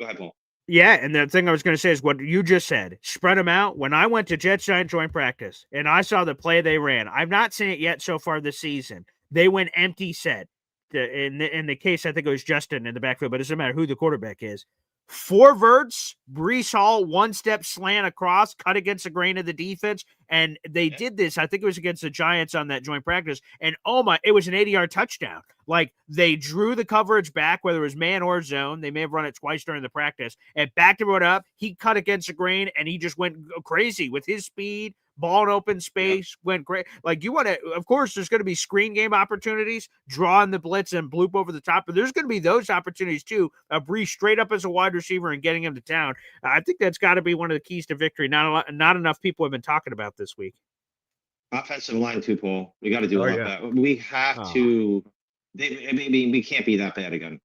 ahead, Paul. Yeah, and the thing I was going to say is what you just said. Spread them out. When I went to Jets-Giants joint practice and I saw the play they ran, I've not seen it yet so far this season. They went empty set. In the case, I think it was Justin in the backfield, but it doesn't matter who the quarterback is. 4 verts, Breece Hall, 1-step slant across, cut against the grain of the defense. And they did this, I think it was against the Giants on that joint practice. And it was an 80-yard touchdown. Like, they drew the coverage back, whether it was man or zone. They may have run it twice during the practice and backed everyone up. He cut against the grain and he just went crazy with his speed. Ball in open space, went great. Like, you want to, of course, there's going to be screen game opportunities, drawing the blitz and bloop over the top, but there's going to be those opportunities too. Breece straight up as a wide receiver and getting him to town. I think that's got to be one of the keys to victory. Not enough people have been talking about this week. Offensive line too, Paul. We got to do a lot of that. We have to. We can't be that bad again.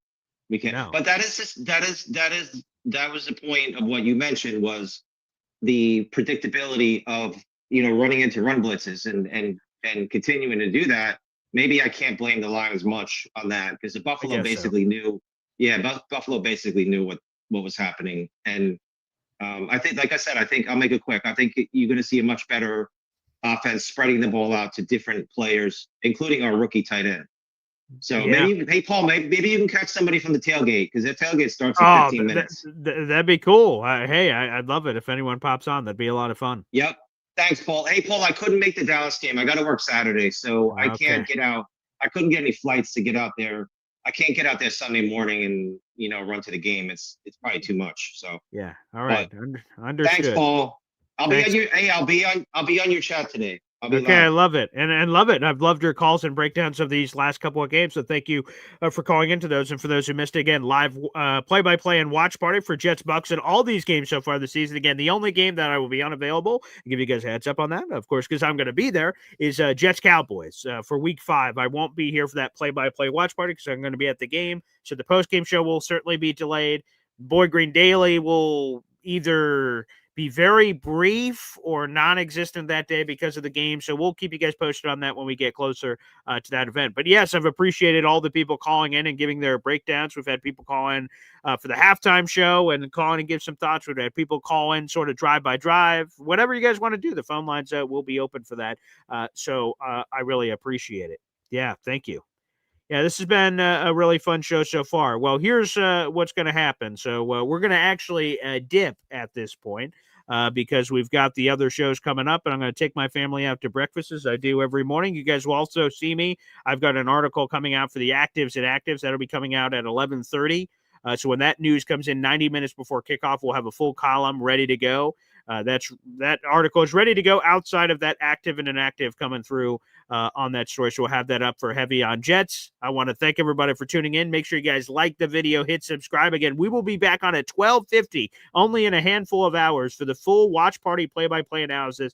We can't. No. But that was the point of what you mentioned, was the predictability of running into run blitzes and continuing to do that. Maybe I can't blame the line as much on that, because the Buffalo basically knew. Yeah, Buffalo basically knew what was happening, and I think, like I said, I think I'll make it quick. I think you're going to see a much better offense, spreading the ball out to different players, including our rookie tight end. So maybe, hey Paul, maybe you can catch somebody from the tailgate, because the tailgate starts in 15 minutes. That'd be cool. Hey, I'd love it if anyone pops on. That'd be a lot of fun. Yep. Thanks, Paul. Hey, Paul, I couldn't make the Dallas game. I got to work Saturday, so I can't get out. I couldn't get any flights to get out there. I can't get out there Sunday morning and run to the game. It's probably too much. So yeah. All right. Understood. Thanks, Paul. I'll be on your chat today. Okay, I love it. And love it. I've loved your calls and breakdowns of these last couple of games. So thank you for calling into those. And for those who missed it, again, live play-by-play and watch party for Jets Bucs and all these games so far this season. Again, the only game that I will be unavailable, I'll give you guys a heads up on that, of course, because I'm going to be there, is Jets Cowboys for week 5. I won't be here for that play-by-play watch party because I'm going to be at the game. So the post-game show will certainly be delayed. Boy Green Daily will either be very brief or non-existent that day because of the game. So we'll keep you guys posted on that when we get closer to that event. But yes, I've appreciated all the people calling in and giving their breakdowns. We've had people call in for the halftime show and call in and give some thoughts. We've had people call in sort of drive by drive, whatever you guys want to do. The phone lines will be open for that. So I really appreciate it. Yeah. Thank you. Yeah, this has been a really fun show so far. Well, here's what's going to happen. So we're going to actually dip at this point because we've got the other shows coming up, and I'm going to take my family out to breakfast as I do every morning. You guys will also see me. I've got an article coming out for the actives and actives. That'll be coming out at 11:30. So when that news comes in 90 minutes before kickoff, we'll have a full column ready to go. That article is ready to go outside of that active and inactive coming through on that story. So we'll have that up for Heavy on Jets. I want to thank everybody for tuning in. Make sure you guys like the video, hit subscribe. Again, we will be back on at 12:50, only in a handful of hours for the full watch party play-by-play analysis.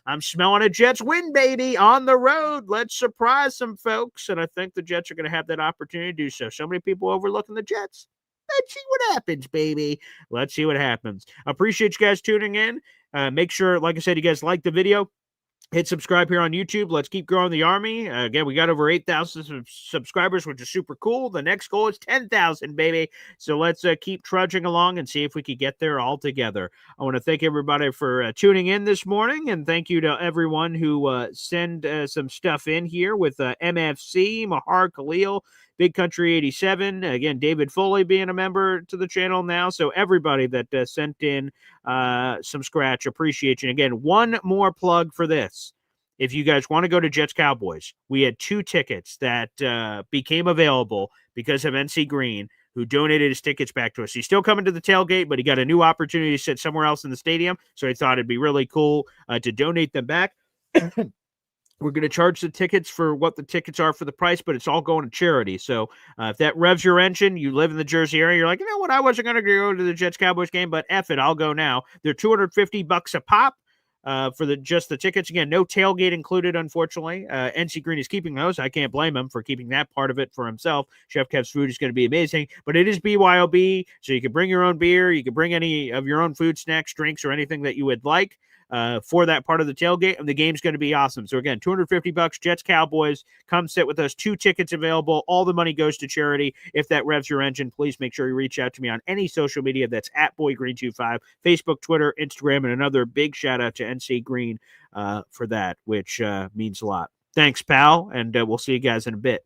I'm smelling a Jets win, baby, on the road. Let's surprise some folks. And I think the Jets are going to have that opportunity to do so. So many people overlooking the Jets. Let's see what happens, baby. Let's see what happens. Appreciate you guys tuning in. Make sure, like I said, you guys like the video. Hit subscribe here on YouTube. Let's keep growing the army. Again, we got over 8,000 subscribers, which is super cool. The next goal is 10,000, baby. So let's keep trudging along and see if we can get there all together. I want to thank everybody for tuning in this morning, and thank you to everyone who send some stuff in here with MFC, Mahar Khalil, Big Country 87. Again, David Foley being a member to the channel now. So everybody that sent in some scratch, appreciate you. And again, one more plug for this. If you guys want to go to Jets Cowboys, we had 2 tickets that became available because of NC Green, who donated his tickets back to us. He's still coming to the tailgate, but he got a new opportunity to sit somewhere else in the stadium. So he thought it'd be really cool to donate them back. We're going to charge the tickets for what the tickets are for the price, but it's all going to charity. So if that revs your engine, you live in the Jersey area, you're like, you know what, I wasn't going to go to the Jets-Cowboys game, but F it, I'll go now. They're $250 a pop for just the tickets. Again, no tailgate included, unfortunately. NC Green is keeping those. I can't blame him for keeping that part of it for himself. Chef Kev's food is going to be amazing, but it is BYOB, so you can bring your own beer. You can bring any of your own food, snacks, drinks, or anything that you would like. For that part of the tailgate, and the game's going to be awesome. So again, $250, Jets Cowboys. Come sit with us. 2 tickets available. All the money goes to charity. If that revs your engine, please make sure you reach out to me on any social media. That's at BoyGreen25, Facebook, Twitter, Instagram, and another big shout out to NC Green for that, which means a lot. Thanks, pal, and we'll see you guys in a bit.